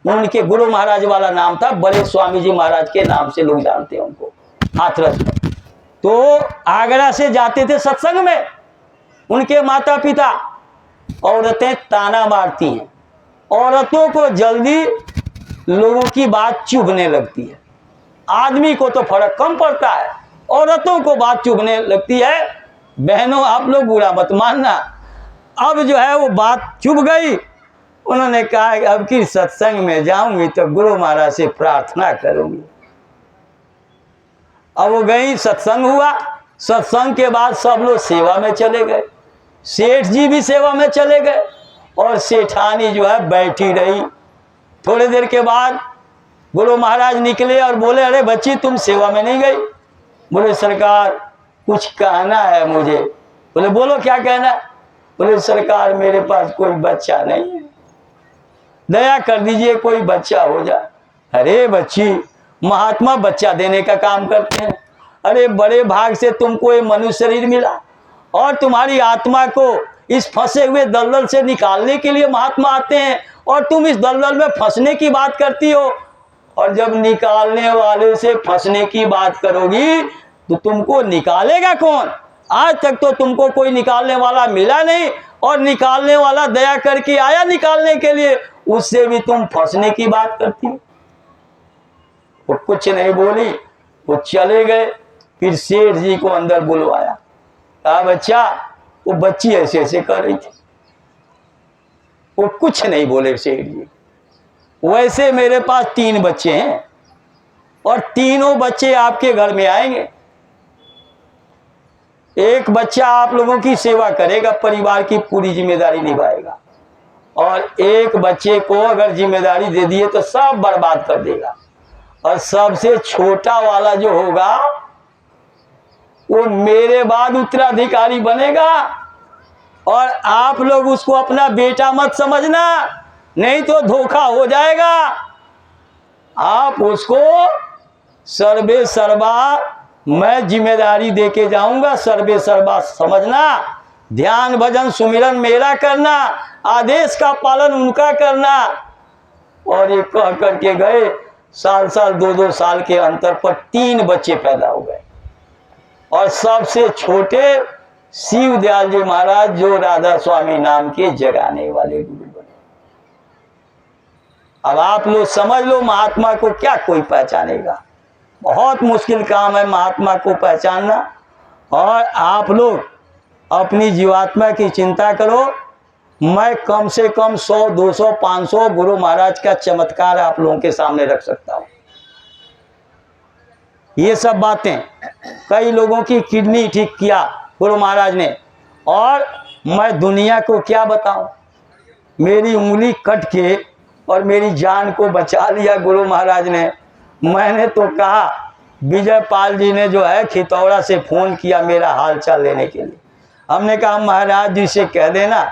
उनके गुरु महाराज वाला नाम था, बड़े स्वामी जी महाराज के नाम से लोग जानते हैं उनको, हाथरस में। तो आगरा से जाते थे सत्संग में उनके माता पिता। औरतें ताना मारती हैं, औरतों को जल्दी लोगों की बात चुभने लगती है। आदमी को तो फर्क कम पड़ता है, औरतों को बात चुभने लगती है। बहनों, आप लोग बुरा मत मानना। अब जो है वो बात चुभ गई। उन्होंने कहा कि अब की सत्संग में जाऊंगी तो गुरु महाराज से प्रार्थना करूंगी। अब वो गई, सत्संग हुआ। सत्संग के बाद सब लोग सेवा में चले गए। सेठ जी भी सेवा में चले गए और सेठानी जो है बैठी रही। थोड़ी देर के बाद गुरु महाराज निकले और बोले, अरे बच्ची तुम सेवा में नहीं गई? बोले सरकार कुछ कहना है मुझे। बोले बोलो क्या कहना है? बोले सरकार मेरे पास कोई बच्चा नहीं है, दया कर दीजिए कोई बच्चा हो जाए। अरे बच्ची, महात्मा बच्चा देने का काम करते हैं। अरे बड़े भाग से तुमको ये मनुष्य शरीर मिला और तुम्हारी आत्मा को इस फंसे हुए दलदल से निकालने के लिए महात्मा आते हैं और तुम इस दलदल में फंसने की बात करती हो। और जब निकालने वाले से फंसने की बात करोगी तो तुमको निकालेगा कौन? आज तक तो तुमको कोई निकालने वाला मिला नहीं, और निकालने वाला दया करके आया निकालने के लिए, उससे भी तुम फंसने की बात करती हो। वो कुछ नहीं बोली, वो चले गए। फिर सेठ जी को अंदर बुलवाया, कहा बच्चा, वो बच्ची ऐसे ऐसे कर रही थी। वो कुछ नहीं बोले सेठ जी। वैसे मेरे पास 3 बच्चे हैं और तीनों बच्चे आपके घर में आएंगे। एक बच्चा आप लोगों की सेवा करेगा, परिवार की पूरी जिम्मेदारी निभाएगा, और एक बच्चे को अगर जिम्मेदारी दे दिए तो सब बर्बाद कर देगा। और सबसे छोटा वाला जो होगा वो मेरे बाद उत्तराधिकारी बनेगा। और आप लोग उसको अपना बेटा मत समझना, नहीं तो धोखा हो जाएगा। आप उसको सर्वे सर्वा मैं जिम्मेदारी देके जाऊंगा, सर्वे सर्वा समझना। ध्यान भजन सुमिरन मेरा करना, आदेश का पालन उनका करना। और ये कह करके गए। साल 2-2 साल के अंतर पर 3 बच्चे पैदा हो गए। और सबसे छोटे शिव दयाल जी महाराज, जो राधा स्वामी नाम के जगाने वाले गुरु बने। अब आप लोग समझ लो, महात्मा को क्या कोई पहचानेगा? बहुत मुश्किल काम है महात्मा को पहचानना। और आप लोग अपनी जीवात्मा की चिंता करो। मैं कम से कम 100, 200, 500 गुरु महाराज का चमत्कार आप लोगों के सामने रख सकता हूँ। ये सब बातें, कई लोगों की किडनी ठीक किया गुरु महाराज ने, और मैं दुनिया को क्या बताऊं। मेरी उंगली कट के और मेरी जान को बचा लिया गुरु महाराज ने। मैंने तो कहा, विजय पाल जी ने जो है खितौड़ा से फ़ोन किया मेरा हाल चाल लेने के लिए। हमने कहा महाराज जी से कह देना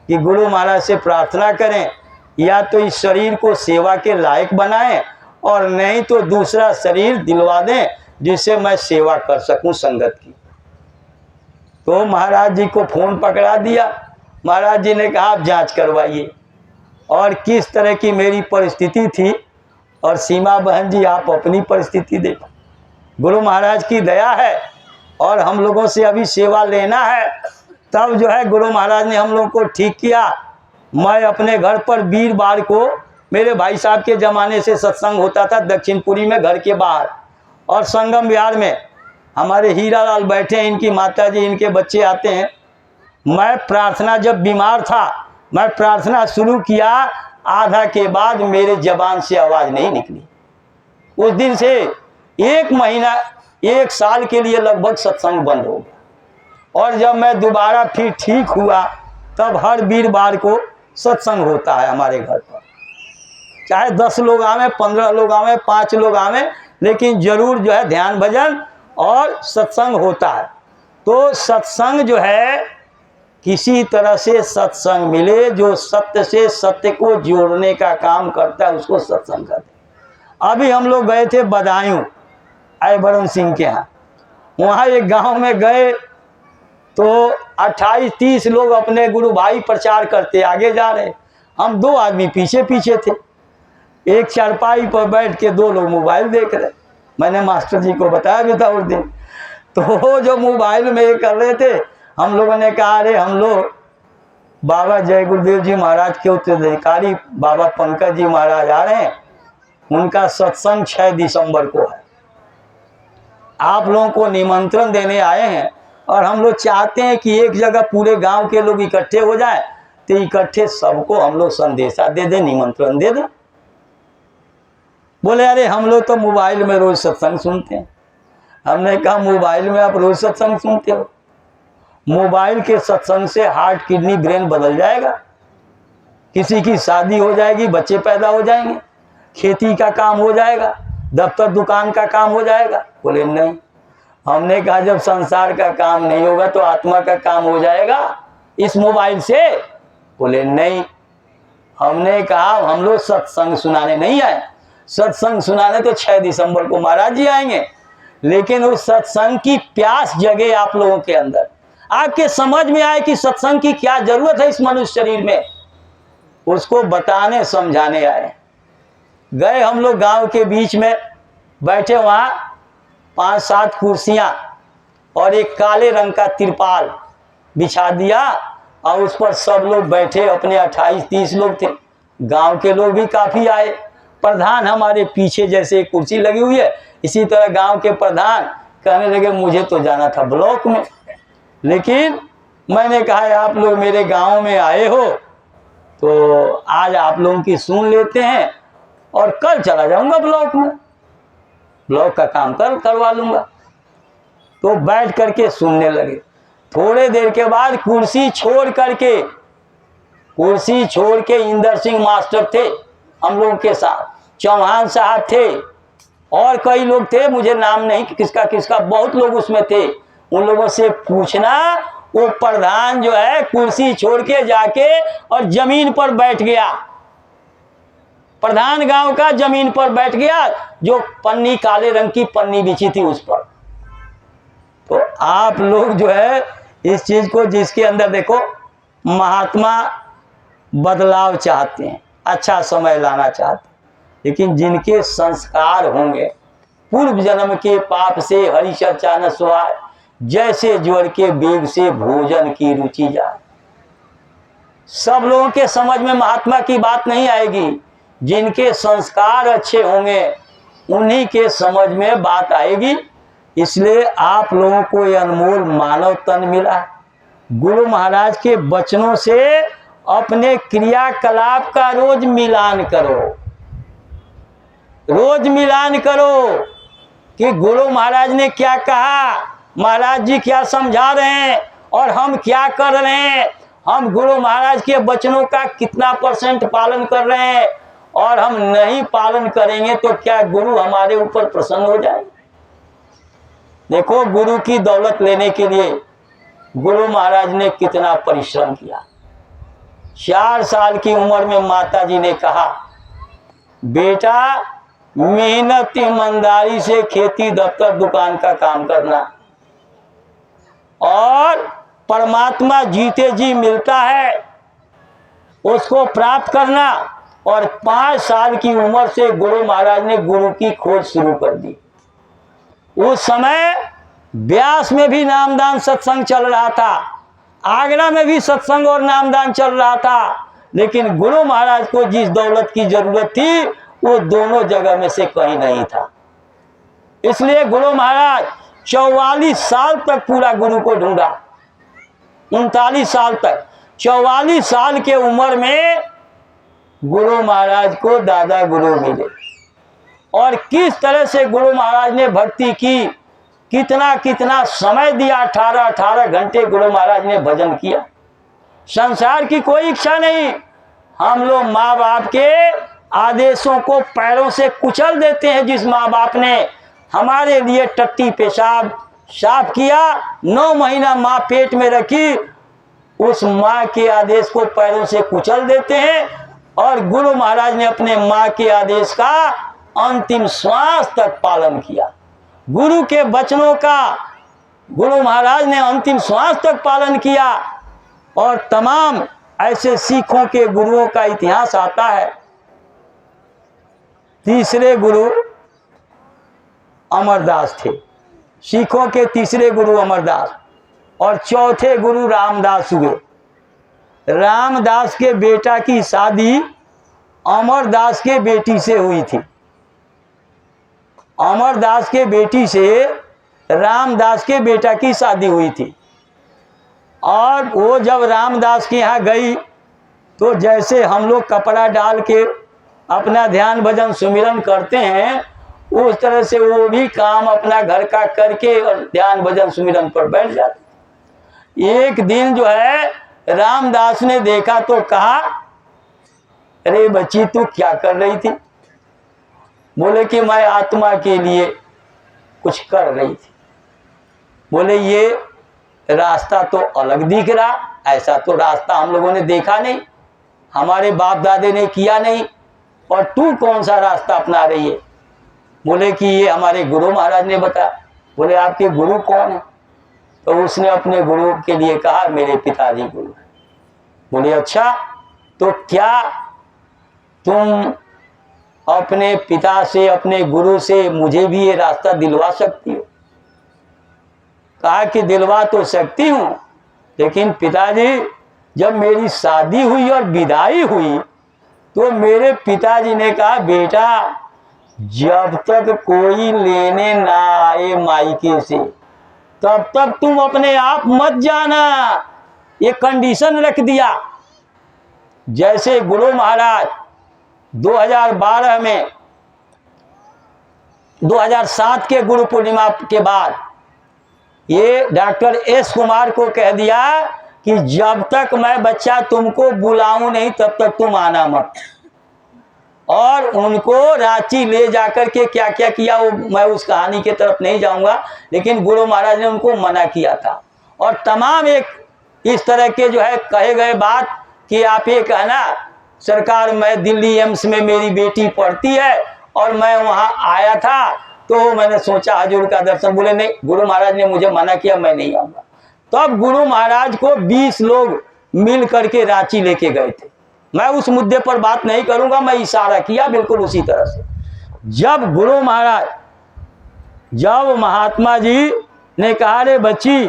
कि गुरु महाराज से प्रार्थना करें, या तो इस शरीर को सेवा के लायक बनाएं, और नहीं तो दूसरा शरीर दिलवा दें जिससे मैं सेवा कर सकूं संगत की। तो महाराज जी को फ़ोन पकड़ा दिया। महाराज जी ने कहा आप जांच करवाइए। और किस तरह की मेरी परिस्थिति थी, और सीमा बहन जी आप अपनी परिस्थिति देखो। गुरु महाराज की दया है और हम लोगों से अभी सेवा लेना है। तब जो है गुरु महाराज ने हम लोगों को ठीक किया। मैं अपने घर पर वीरवार को, मेरे भाई साहब के ज़माने से सत्संग होता था दक्षिणपुरी में घर के बाहर, और संगम विहार में हमारे हीरा लाल बैठे हैं, इनकी माता जी, इनके बच्चे आते हैं। मैं प्रार्थना, जब बीमार था मैं प्रार्थना शुरू किया, आधा के बाद मेरे जबान से आवाज़ नहीं निकली। उस दिन से 1 महीना, 1 साल के लिए लगभग सत्संग बंद हो गया। और जब मैं दोबारा फिर ठीक हुआ, तब हर वीरवार को सत्संग होता है हमारे घर पर। चाहे 10 लोग आवे, 15 लोग आवे, 5 लोग आवे, लेकिन जरूर जो है ध्यान भजन और सत्संग होता है। तो सत्संग जो है, किसी तरह से सत्संग मिले, जो सत्य से सत्य को जोड़ने का काम करता है उसको सत्संग कहते हैं। अभी हम लोग गए थे बदायूं, आयबरन सिंह के यहाँ। वहाँ एक गांव में गए तो 28-30 लोग अपने गुरु भाई प्रचार करते आगे जा रहे, हम 2 आदमी पीछे पीछे थे। एक चारपाई पर बैठ के 2 लोग मोबाइल देख रहे। मैंने मास्टर जी को बताया भी था उस दिन। तो जो मोबाइल में ये कर रहे थे, हम लोगों ने कहा अरे हम लोग बाबा जय गुरुदेव जी महाराज के उत्तराधिकारी बाबा पंकज जी महाराज आ रहे हैं, उनका सत्संग 6 दिसंबर को है, आप लोगों को निमंत्रण देने आए हैं। और हम लोग चाहते हैं कि एक जगह पूरे गांव के लोग इकट्ठे हो जाएं, तो इकट्ठे सबको हम लोग संदेशा दे दें, निमंत्रण दे दें। बोले अरे हम लोग तो मोबाइल में रोज सत्संग सुनते हैं। हमने कहा मोबाइल में आप रोज सत्संग सुनते हो? मोबाइल के सत्संग से हार्ट, किडनी, ब्रेन बदल जाएगा, किसी की शादी हो जाएगी, बच्चे पैदा हो जाएंगे, खेती का काम हो जाएगा, दफ्तर दुकान का काम हो जाएगा। बोले नहीं। हमने कहा जब संसार का काम नहीं होगा तो आत्मा का काम हो जाएगा, इस मोबाइल से? बोले नहीं। हमने कहा हम लोग सत्संग सुनाने नहीं आए, सत्संग सुनाने तो 6 दिसंबर को महाराज जी आएंगे, लेकिन उस सत्संग की प्यास जगे आप लोगों के अंदर, आपके समझ में आए कि सत्संग की क्या जरूरत है इस मनुष्य शरीर में, उसको बताने समझाने आए। गए हम लोग गांव के बीच में, बैठे वहां 5-7 कुर्सियां और एक काले रंग का तिरपाल बिछा दिया और उस पर सब लोग बैठे, अपने 28-30 लोग थे। गांव के लोग भी काफी आए। प्रधान हमारे पीछे जैसे एक कुर्सी लगी हुई है, इसी तरह गांव के प्रधान कहने लगे मुझे तो जाना था ब्लॉक में, लेकिन मैंने कहा आप लोग मेरे गांव में आए हो तो आज आप लोगों की सुन लेते हैं और कल चला जाऊंगा ब्लॉक में, ब्लॉक का काम करवा लूंगा। तो बैठ करके सुनने लगे। थोड़े देर के बाद कुर्सी छोड़ के इंदर सिंह मास्टर थे हम लोगों के साथ, चौहान साहब थे और कई लोग थे, मुझे नाम नहीं किसका किसका, बहुत लोग उसमें थे। उन लोगों से पूछना, वो प्रधान जो है कुर्सी छोड़ के जाके और जमीन पर बैठ गया, प्रधान गांव का जमीन पर बैठ गया, जो पन्नी काले रंग की पन्नी बिछी थी उस पर। तो आप लोग जो है इस चीज को, जिसके अंदर देखो महात्मा बदलाव चाहते हैं, अच्छा समय लाना चाहते हैं, लेकिन जिनके संस्कार होंगे, पूर्व जन्म के पाप से हरि चर्चा न सुहाए, जैसे ज्वर के बेग से भोजन की रुचि जाए। सब लोगों के समझ में महात्मा की बात नहीं आएगी, जिनके संस्कार अच्छे होंगे उन्हीं के समझ में बात आएगी। इसलिए आप लोगों को ये अनमोल मानव तन मिला है। गुरु महाराज के वचनों से अपने क्रियाकलाप का रोज मिलान करो, रोज मिलान करो कि गुरु महाराज ने क्या कहा, महाराज जी क्या समझा रहे हैं और हम क्या कर रहे हैं, हम गुरु महाराज के वचनों का कितना % पालन कर रहे हैं, और हम नहीं पालन करेंगे तो क्या गुरु हमारे ऊपर प्रसन्न हो जाएंगे? देखो गुरु की दौलत लेने के लिए गुरु महाराज ने कितना परिश्रम किया। 4 साल की उम्र में माता जी ने कहा, बेटा मेहनत ईमानदारी से खेती दफ्तर दुकान का काम करना, और परमात्मा जीते जी मिलता है उसको प्राप्त करना। और 5 साल की उम्र से गुरु महाराज ने गुरु की खोज शुरू कर दी। उस समय ब्यास में भी नामदान सत्संग चल रहा था, आगरा में भी सत्संग और नामदान चल रहा था, लेकिन गुरु महाराज को जिस दौलत की जरूरत थी वो दोनों जगह में से कहीं नहीं था। इसलिए गुरु महाराज 44 साल तक पूरा गुरु को ढूंढा, 39 साल तक। 44 साल के उम्र में गुरु महाराज को दादा गुरु मिले, और किस तरह से गुरु महाराज ने भक्ति की, कितना कितना समय दिया, 18 घंटे गुरु महाराज ने भजन किया। संसार की कोई इच्छा नहीं। हम लोग माँ बाप के आदेशों को पैरों से कुचल देते हैं। जिस माँ बाप ने हमारे लिए टट्टी पेशाब साफ किया, 9 महीना माँ पेट में रखी, उस माँ के आदेश को पैरों से कुचल देते हैं। और गुरु महाराज ने अपने माँ के आदेश का अंतिम श्वास तक पालन किया। गुरु के वचनों का गुरु महाराज ने अंतिम श्वास तक पालन किया। और तमाम ऐसे सिखों के गुरुओं का इतिहास आता है। तीसरे गुरु अमरदास थे, सिखों के तीसरे गुरु अमरदास, और चौथे गुरु रामदास हुए। रामदास के बेटा की शादी अमरदास के बेटी से हुई थी। अमरदास के बेटी से रामदास के बेटा की शादी हुई थी। और वो जब रामदास के यहाँ गई तो जैसे हम लोग कपड़ा डाल के अपना ध्यान भजन सुमिरन करते हैं, उस तरह से वो भी काम अपना घर का करके और ध्यान भजन सुमिरन पर बैठ जाते। एक दिन जो है रामदास ने देखा तो कहा, अरे बच्ची तू क्या कर रही थी? बोले कि मैं आत्मा के लिए कुछ कर रही थी। बोले ये रास्ता तो अलग दिख रहा, ऐसा तो रास्ता हम लोगों ने देखा नहीं, हमारे बाप दादे ने किया नहीं, और तू कौन सा रास्ता अपना रही है? बोले कि ये हमारे गुरु महाराज ने बताया। बोले आपके गुरु कौन है? तो उसने अपने गुरु के लिए कहा मेरे पिताजी गुरु। बोले अच्छा, तो क्या तुम अपने पिता से, अपने गुरु से मुझे भी ये रास्ता दिलवा सकती हो? कहा कि दिलवा तो सकती हूँ, लेकिन पिताजी जब मेरी शादी हुई और विदाई हुई तो मेरे पिताजी ने कहा बेटा जब तक कोई लेने ना आए मायके से तब तक तुम अपने आप मत जाना, ये कंडीशन रख दिया। जैसे गुरु महाराज 2012 में 2007 के गुरु पूर्णिमा के बाद ये डॉक्टर एस कुमार को कह दिया कि जब तक मैं बच्चा तुमको बुलाऊं नहीं तब तक तुम आना मत। और उनको रांची ले जाकर के क्या क्या किया वो मैं उस कहानी की तरफ नहीं जाऊंगा, लेकिन गुरु महाराज ने उनको मना किया था। और तमाम एक इस तरह के जो है कहे गए बात कि आप ये कहना सरकार मैं दिल्ली एम्स में मेरी बेटी पढ़ती है और मैं वहाँ आया था तो मैंने सोचा हजूर का दर्शन। बोले नहीं, गुरु महाराज ने मुझे मना किया, मैं नहीं आऊँगा। तब गुरु महाराज को 20 लोग मिल करके रांची लेके गए थे। मैं उस मुद्दे पर बात नहीं करूंगा, मैं इशारा किया बिल्कुल उसी तरह से। जब गुरु महाराज, जब महात्मा जी ने कहा रे बच्ची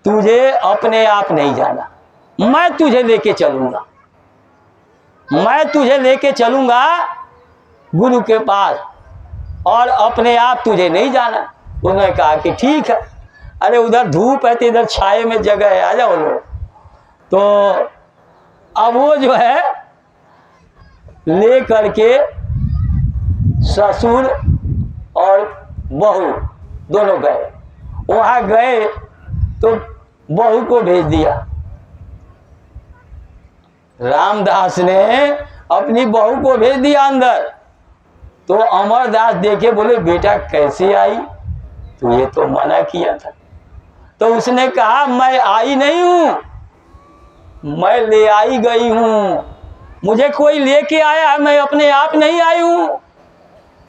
तुझे अपने आप नहीं जाना, मैं तुझे लेके चलूंगा, मैं तुझे लेके चलूंगा गुरु के पास और अपने आप तुझे नहीं जाना। उन्होंने कहा कि ठीक है, अरे उधर धूप है तो इधर छाए में जगह है, आ जाओ लोग। तो अब वो जो है ले करके ससुर और बहू दोनों गए। वहां गए तो बहू को भेज दिया। रामदास ने अपनी बहू को भेज दिया अंदर। तो अमरदास देखे, बोले बेटा कैसे आई? तो ये तो मना किया था। तो उसने कहा मैं आई नहीं हूं, मैं ले आई गई हूं, मुझे कोई लेके आया है, मैं अपने आप नहीं आई हूं,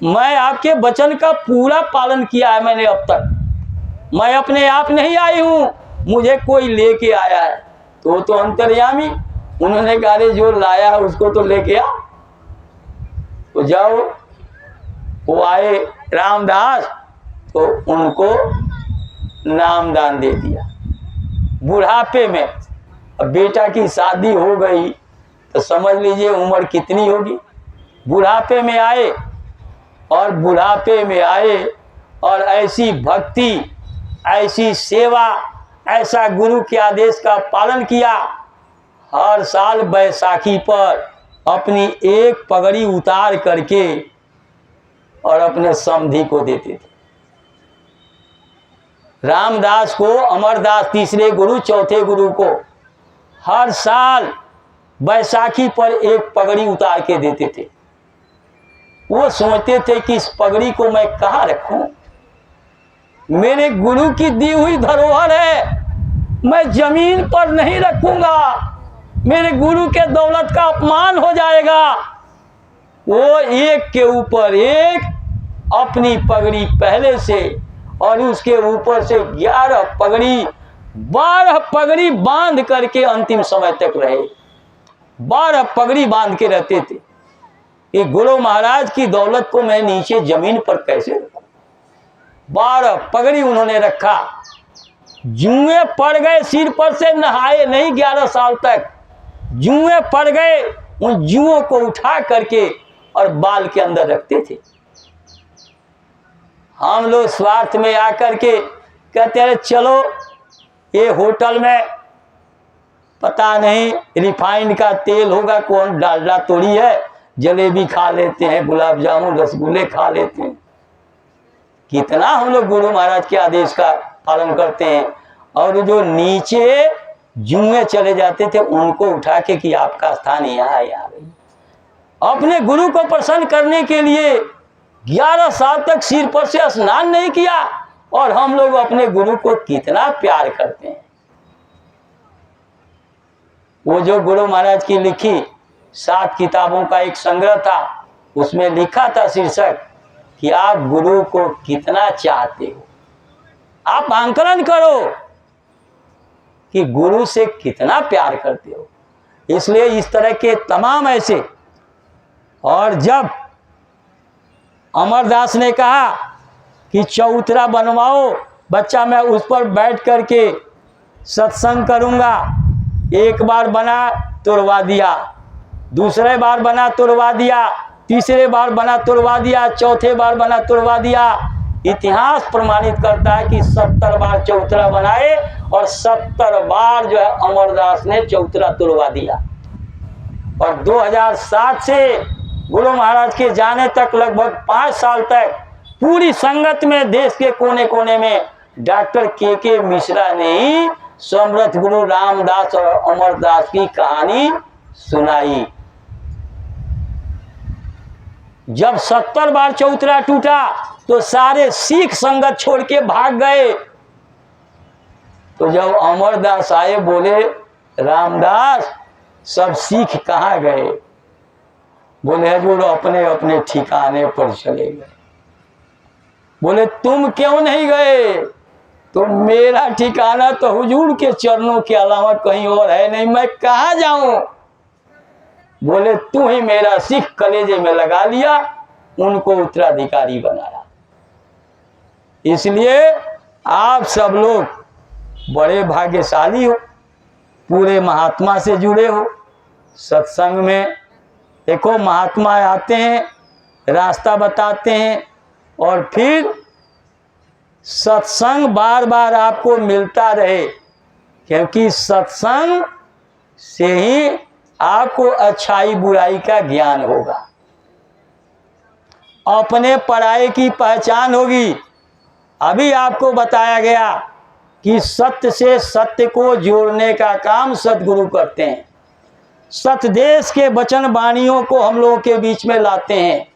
मैं आपके वचन का पूरा पालन किया है मैंने अब तक, मैं अपने आप नहीं आई हूं, मुझे कोई लेके आया है। तो अंतर्यामी। उन्होंने कहा रे जो लाया है उसको तो लेके आ। तो जाओ, वो आए रामदास, तो उनको नामदान दे दिया बुढ़ापे में। अब बेटा की शादी हो गई तो समझ लीजिए उम्र कितनी होगी। बुढ़ापे में आए और बुढ़ापे में आए और ऐसी भक्ति, ऐसी सेवा, ऐसा गुरु के आदेश का पालन किया। हर साल बैसाखी पर अपनी एक पगड़ी उतार करके और अपने समधी को देते थे। रामदास को, अमरदास तीसरे गुरु, चौथे गुरु को हर साल बैसाखी पर एक पगड़ी उतार के देते थे। वो सोचते थे कि इस पगड़ी को मैं कहाँ रखूं, मेरे गुरु की दी हुई धरोहर है, मैं जमीन पर नहीं रखूंगा, मेरे गुरु के दौलत का अपमान हो जाएगा। वो एक के ऊपर एक अपनी पगड़ी पहले से और उसके ऊपर से 11 पगड़ी, 12 पगड़ी बांध करके अंतिम समय तक रहे। 12 पगड़ी बांध के रहते थे। ये गुरु महाराज की दौलत को मैं नीचे जमीन पर कैसे रखूं? 12 पगड़ी उन्होंने रखा। जुएं पड़ गए सिर पर से, नहाए नहीं 11 साल तक। जुएं पड़ गए, उन जुओं को उठा करके और बाल के अंदर रखते थे। हम लोग स्वार्थ में आकर के कहते हैं चलो ये होटल में पता नहीं रिफाइंड का तेल होगा, कौन डालडा तोड़ी है, जलेबी खा लेते हैं, गुलाब जामुन रसगुल्ले खा लेते हैं। कितना हम लोग गुरु महाराज के आदेश का पालन करते हैं। और जो नीचे जुएं चले जाते थे उनको उठा के कि आपका स्थान यहाँ है, यहाँ गई। अपने गुरु को प्रसन्न करने के लिए 11 साल तक सिर पर से स्नान नहीं किया, और हम लोग अपने गुरु को कितना प्यार करते हैं। वो जो गुरु महाराज की लिखी 7 किताबों का एक संग्रह था, उसमें लिखा था शीर्षक कि आप गुरु को कितना चाहते हो। आप आंकलन करो कि गुरु से कितना प्यार करते हो। इसलिए इस तरह के तमाम ऐसे, और जब अमरदास ने कहा कि चौतरा बनवाओ बच्चा, मैं उस पर बैठ करके सत्संग करूंगा, एक बार बना तुड़वा दिया, दूसरे बार बना तुड़वा दिया, तीसरे बार बना तुड़वा दिया, चौथे बार बना तुड़वा दिया। इतिहास प्रमाणित करता है कि 70 बार चौतरा बनाए और 70 बार जो है अमरदास ने चौतरा तुड़वा दिया। और 2007 से गुरु महाराज के जाने तक लगभग 5 साल तक पूरी संगत में, देश के कोने कोने में डॉक्टर के मिश्रा ने ही समर्थ गुरु रामदास और अमरदास की कहानी सुनाई। जब 70 बार चौतरा टूटा तो सारे सिख संगत छोड़ के भाग गए। तो जब अमरदास आए, बोले रामदास सब सिख कहाँ गए? बोले हजूर अपने अपने ठिकाने पर चले गए। बोले तुम क्यों नहीं गए? तो मेरा ठिकाना तो हुजूर के चरणों के अलावा कहीं और है नहीं, मैं कहाँ जाऊं? बोले तू ही मेरा सिख कलेजे में लगा लिया, उनको उत्तराधिकारी बनाया। इसलिए आप सब लोग बड़े भाग्यशाली हो, पूरे महात्मा से जुड़े हो। सत्संग में देखो महात्मा आते हैं, रास्ता बताते हैं, और फिर सत्संग बार बार आपको मिलता रहे, क्योंकि सत्संग से ही आपको अच्छाई बुराई का ज्ञान होगा, अपने पराये की पहचान होगी। अभी आपको बताया गया कि सत्य से सत्य को जोड़ने का काम सतगुरु करते हैं। सत्य देश के वचन वाणियों को हम लोगों के बीच में लाते हैं।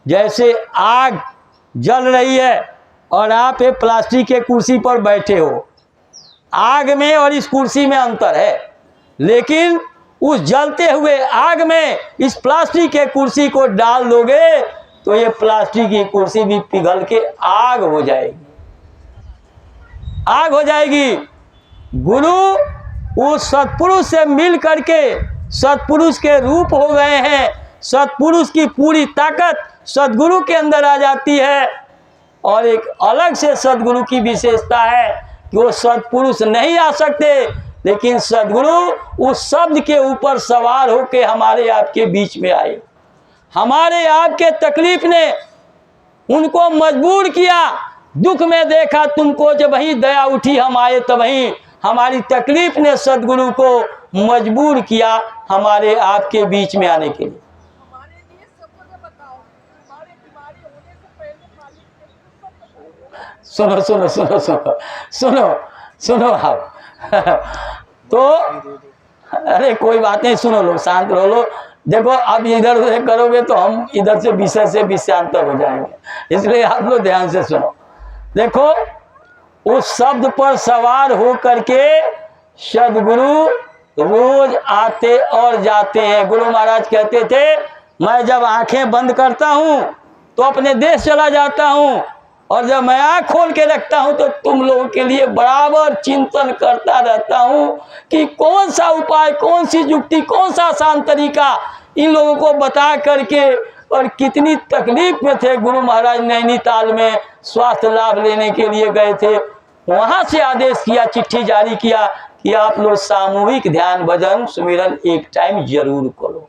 जैसे आग जल रही है और आप एक प्लास्टिक के कुर्सी पर बैठे हो, आग में और इस कुर्सी में अंतर है, लेकिन उस जलते हुए आग में इस प्लास्टिक के कुर्सी को डाल दोगे तो ये प्लास्टिक की कुर्सी भी पिघल के आग हो जाएगी, आग हो जाएगी। गुरु उस सत्पुरुष से मिल करके सत्पुरुष के रूप हो गए हैं। सत्पुरुष की पूरी ताकत सद्गुरु के अंदर आ जाती है। और एक अलग से सद्गुरु की विशेषता है कि वो सत्पुरुष नहीं आ सकते, लेकिन सद्गुरु उस शब्द के ऊपर सवार होकर हमारे आपके बीच में आए। हमारे आपके तकलीफ ने उनको मजबूर किया, दुख में देखा तुमको जब वही दया उठी हम आए, तब वही हमारी तकलीफ ने सद्गुरु को मजबूर किया हमारे आपके बीच में आने के लिए। सुनो सुनो सुनो सुनो सुनो सुनो आप तो अरे कोई बात नहीं, सुनो लो, शांत रहो लो। देखो अब इधर से करोगे तो हम इधर से विषय से विषयांतर हो जाएंगे, इसलिए आप लोग ध्यान से सुनो। देखो उस शब्द पर सवार हो करके सद्गुरु रोज आते और जाते हैं। गुरु महाराज कहते थे मैं जब आंखें बंद करता हूं तो अपने देश चला जाता हूं, और जब मैं आँख खोल के रखता हूं तो तुम लोगों के लिए बराबर चिंतन करता रहता हूं कि कौन सा उपाय, कौन सी युक्ति, कौन सा आसान तरीका इन लोगों को बता करके। और कितनी तकलीफ में थे गुरु महाराज, नैनीताल में स्वास्थ्य लाभ लेने के लिए गए थे, वहां से आदेश किया, चिट्ठी जारी किया कि आप लोग सामूहिक ध्यान भजन सुमिरन एक टाइम जरूर करो,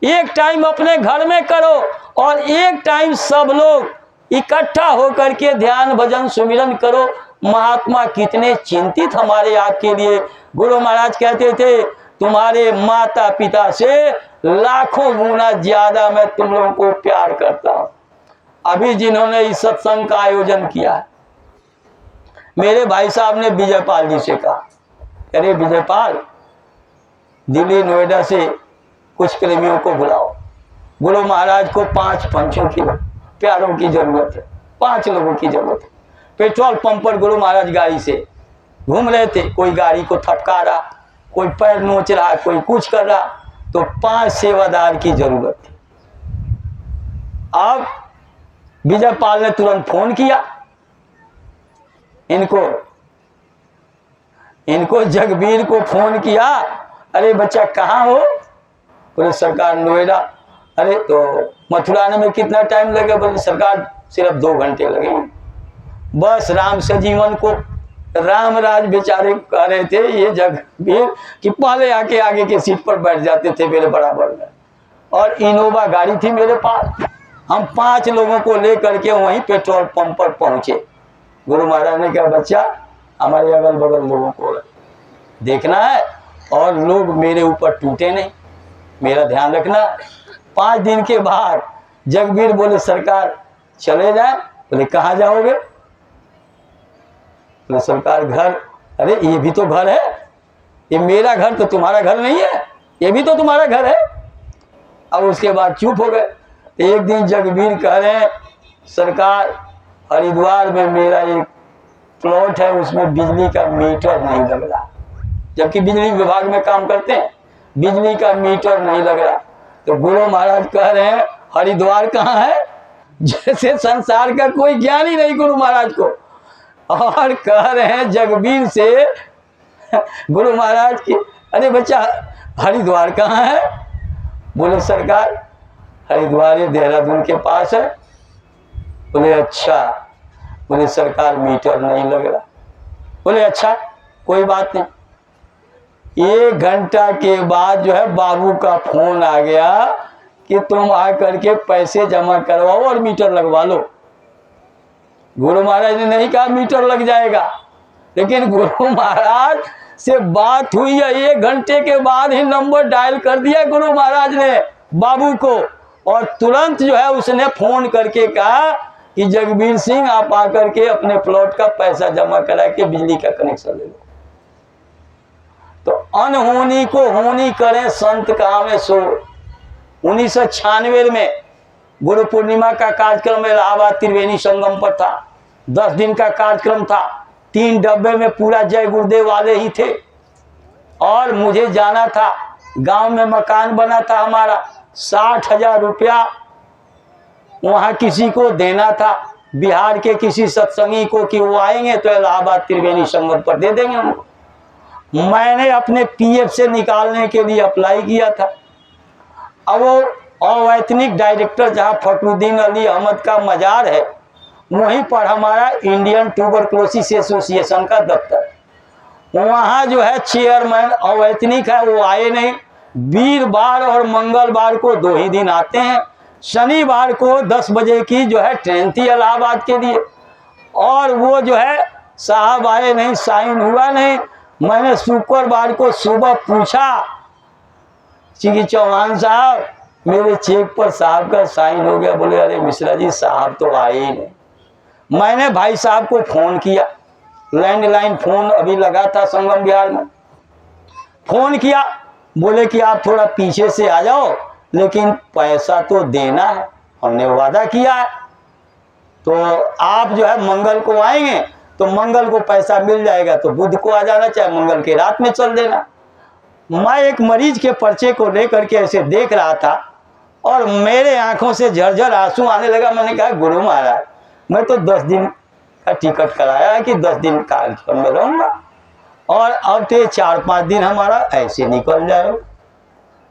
एक टाइम अपने घर में करो और एक टाइम सब लोग इकट्ठा होकर के ध्यान भजन सुमिरन करो। महात्मा कितने चिंतित हमारे आपके लिए। गुरु महाराज कहते थे तुम्हारे माता पिता से लाखों गुना ज्यादा मैं तुम लोगों को प्यार करता हूं। अभी जिन्होंने इस सत्संग का आयोजन किया है, मेरे भाई साहब ने विजयपाल जी से कहा, अरे विजयपाल दिल्ली नोएडा से कुछ प्रेमियों को बुलाओ, गुरु महाराज को 5 पंचों की प्यारों की जरूरत है, 5 लोगों की जरूरत है। पेट्रोल पंप पर गुरु महाराज गाड़ी से घूम रहे थे, कोई गाड़ी को थपका रहा, कोई पैर नोच रहा, कोई कुछ कर रहा, तो 5 सेवादार की जरूरत थी। अब विजय पाल ने तुरंत फोन किया इनको जगबीर को फोन किया, अरे बच्चा कहाँ हो? बोले सरकार नोएडा। अरे तो मथुरा आने में कितना टाइम लगेगा? बोले सरकार सिर्फ 2 घंटे लगेंगे। बस राम से जीवन को रामराज बेचारे कह रहे थे ये जगबीर कि पहले आके आगे के सीट पर बैठ जाते थे मेरे बराबर में, और इनोवा गाड़ी थी मेरे पास। हम 5 लोगों को लेकर के वहीं पेट्रोल पंप पर पहुंचे। गुरु महाराज ने कहा बच्चा हमारे अगल बगल लोगों को देखना है और लोग मेरे ऊपर टूटे नहीं, मेरा ध्यान रखना। 5 दिन के बाद जगबीर बोले सरकार चले जाए। बोले कहाँ जाओगे? बोले सरकार घर। अरे ये भी तो घर है, ये मेरा घर तो तुम्हारा घर नहीं है, ये भी तो तुम्हारा घर है। अब उसके बाद चुप हो गए। तो एक दिन जगबीर कह रहे हैं सरकार हरिद्वार में मेरा एक प्लॉट है, उसमें बिजली का मीटर नहीं लग रहा, जबकि बिजली विभाग में काम करते हैं, बिजली का मीटर नहीं लग रहा। तो गुरु महाराज कह रहे हैं हरिद्वार कहाँ है? जैसे संसार का कोई ज्ञान ही नहीं गुरु महाराज को। और कह रहे हैं जगबीर से गुरु महाराज की, अरे बच्चा हरिद्वार कहाँ है? बोले सरकार हरिद्वार ये देहरादून के पास है। बोले अच्छा। बोले सरकार मीटर नहीं लग रहा। बोले अच्छा कोई बात नहीं। 1 घंटा के बाद जो है बाबू का फोन आ गया कि तुम आ करके पैसे जमा करवाओ और मीटर लगवा लो। गुरु महाराज ने नहीं कहा मीटर लग जाएगा, लेकिन गुरु महाराज से बात हुई है, 1 घंटे के बाद ही नंबर डायल कर दिया गुरु महाराज ने बाबू को, और तुरंत जो है उसने फोन करके कहा कि जगबीर सिंह आप आकर के अपने प्लॉट का पैसा जमा करा के बिजली का कनेक्शन ले लो। तो अनहोनी को होनी करें संत कहाँ में सो। 1996 में गुरु पूर्णिमा का कार्यक्रम इलाहाबाद त्रिवेणी संगम पर था। 10 दिन का कार्यक्रम था। 3 डब्बे में पूरा जय गुरुदेव वाले ही थे, और मुझे जाना था। गांव में मकान बना था हमारा, 60,000 रुपया वहां किसी को देना था, बिहार के किसी सत्संगी को, कि वो आएंगे तो इलाहाबाद त्रिवेणी संगम पर दे देंगे उनको। मैंने अपने पीएफ से निकालने के लिए अप्लाई किया था। अब वो अवैतनिक डायरेक्टर जहाँ फखरुद्दीन अली अहमद का मजार है, वहीं पर हमारा इंडियन ट्यूबरक्लोसिस एसोसिएशन का दफ्तर, वहाँ जो है चेयरमैन अवैतनिक है, वो आए नहीं। वीरवार और मंगलवार को 2 ही दिन आते हैं। शनिवार को 10 बजे की जो है ट्रेन थी इलाहाबाद के लिए, और वो जो है साहब आए नहीं, साइन हुआ नहीं। मैंने शुक्रवार को सुबह पूछा कि चौहान साहब मेरे चेक पर साहब का साइन हो गया। बोले अरे मिश्रा जी साहब तो आए ही नहीं। मैंने भाई साहब को फोन किया, लैंडलाइन फोन अभी लगा था संगम बिहार में, फोन किया। बोले कि आप थोड़ा पीछे से आ जाओ, लेकिन पैसा तो देना है, हमने वादा किया है। तो आप जो है मंगल को आएंगे तो मंगल को पैसा मिल जाएगा, तो बुध को आ जाना, चाहे मंगल के रात में चल देना। मैं एक मरीज के पर्चे को लेकर के ऐसे देख रहा था, और मेरे आंखों से झरझर आंसू आने लगा। मैंने कहा गुरु महाराज मैं तो 10 दिन का टिकट कराया है कि 10 दिन कार्यक्रम में रहूंगा, और अब तो 4-5 दिन हमारा ऐसे निकल जाए।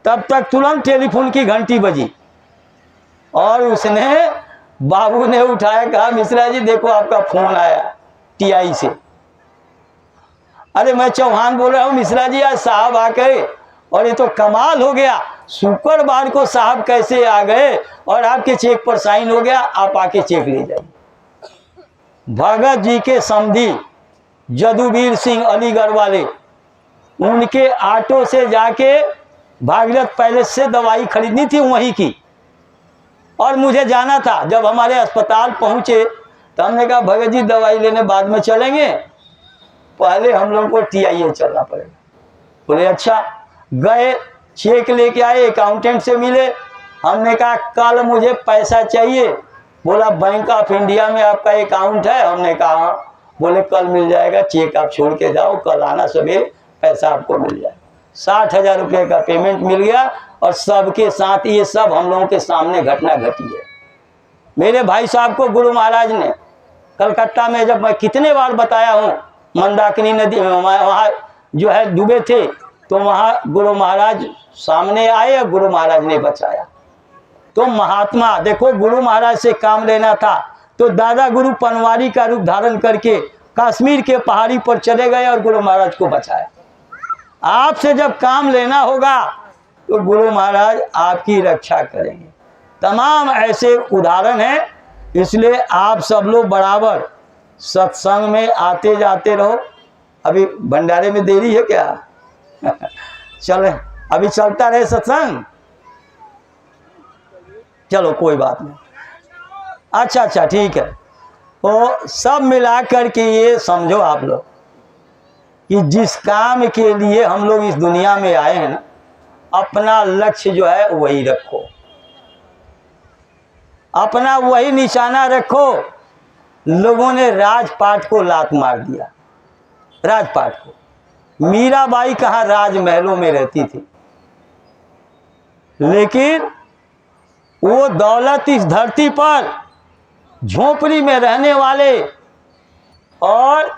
तब तक तुरंत टेलीफोन की घंटी बजी, और उसने बाबू ने उठाया, कहा मिश्रा जी देखो आपका फोन आया टीआई से। अरे मैं चौहान बोल रहा हूँ मिश्रा जी, आज साहब आ गए, और ये तो कमाल हो गया। शुक्रवार को साहब कैसे आ गए और आपके चेक पर साइन हो गया, आप आके चेक ले जाइए। भगत जी के समधी जदुवीर सिंह अलीगढ़ वाले, उनके ऑटो से जाके भागीरथ पैलेस से दवाई खरीदनी थी वहीं की, और मुझे जाना था। जब हमारे अस्पताल पहुंचे तो हमने कहा भगत जी दवाई लेने बाद में चलेंगे, पहले हम लोगों को टीआईए चलना पड़ेगा। बोले अच्छा। गए, चेक लेके आए, अकाउंटेंट से मिले। हमने कहा कल मुझे पैसा चाहिए, बोला बैंक ऑफ इंडिया में आपका अकाउंट है? हमने कहा। बोले कल मिल जाएगा, चेक आप छोड़ के जाओ, कल आना सवेरे, पैसा आपको मिल जाएगा। 60,000 रुपये का पेमेंट मिल गया और सबके साथ ये सब हम लोगों के सामने घटना घटी है। मेरे भाई साहब को गुरु महाराज ने कलकत्ता में, जब मैं कितने बार बताया हूँ, मंदाकिनी नदी में वहाँ जो है डूबे थे, तो वहाँ गुरु महाराज सामने आए और गुरु महाराज ने बचाया। तो महात्मा देखो, गुरु महाराज से काम लेना था तो दादा गुरु पनवारी का रूप धारण करके कश्मीर के पहाड़ी पर चले गए और गुरु महाराज को बचाया। आपसे जब काम लेना होगा तो गुरु महाराज आपकी रक्षा करेंगे। तमाम ऐसे उदाहरण हैं, इसलिए आप सब लोग बराबर सत्संग में आते जाते रहो। अभी भंडारे में देरी है क्या? चले, अभी चलता रहे सत्संग। चलो कोई बात नहीं, अच्छा ठीक है। तो सब मिला करके ये समझो आप लोग कि जिस काम के लिए हम लोग इस दुनिया में आए हैं ना, अपना लक्ष्य जो है वही रखो, अपना वही निशाना रखो। लोगों ने राजपाट को लात मार दिया, राजपाट को। मीराबाई कहाँ राजमहलों में रहती थी, लेकिन वो दौलत इस धरती पर झोपड़ी में रहने वाले और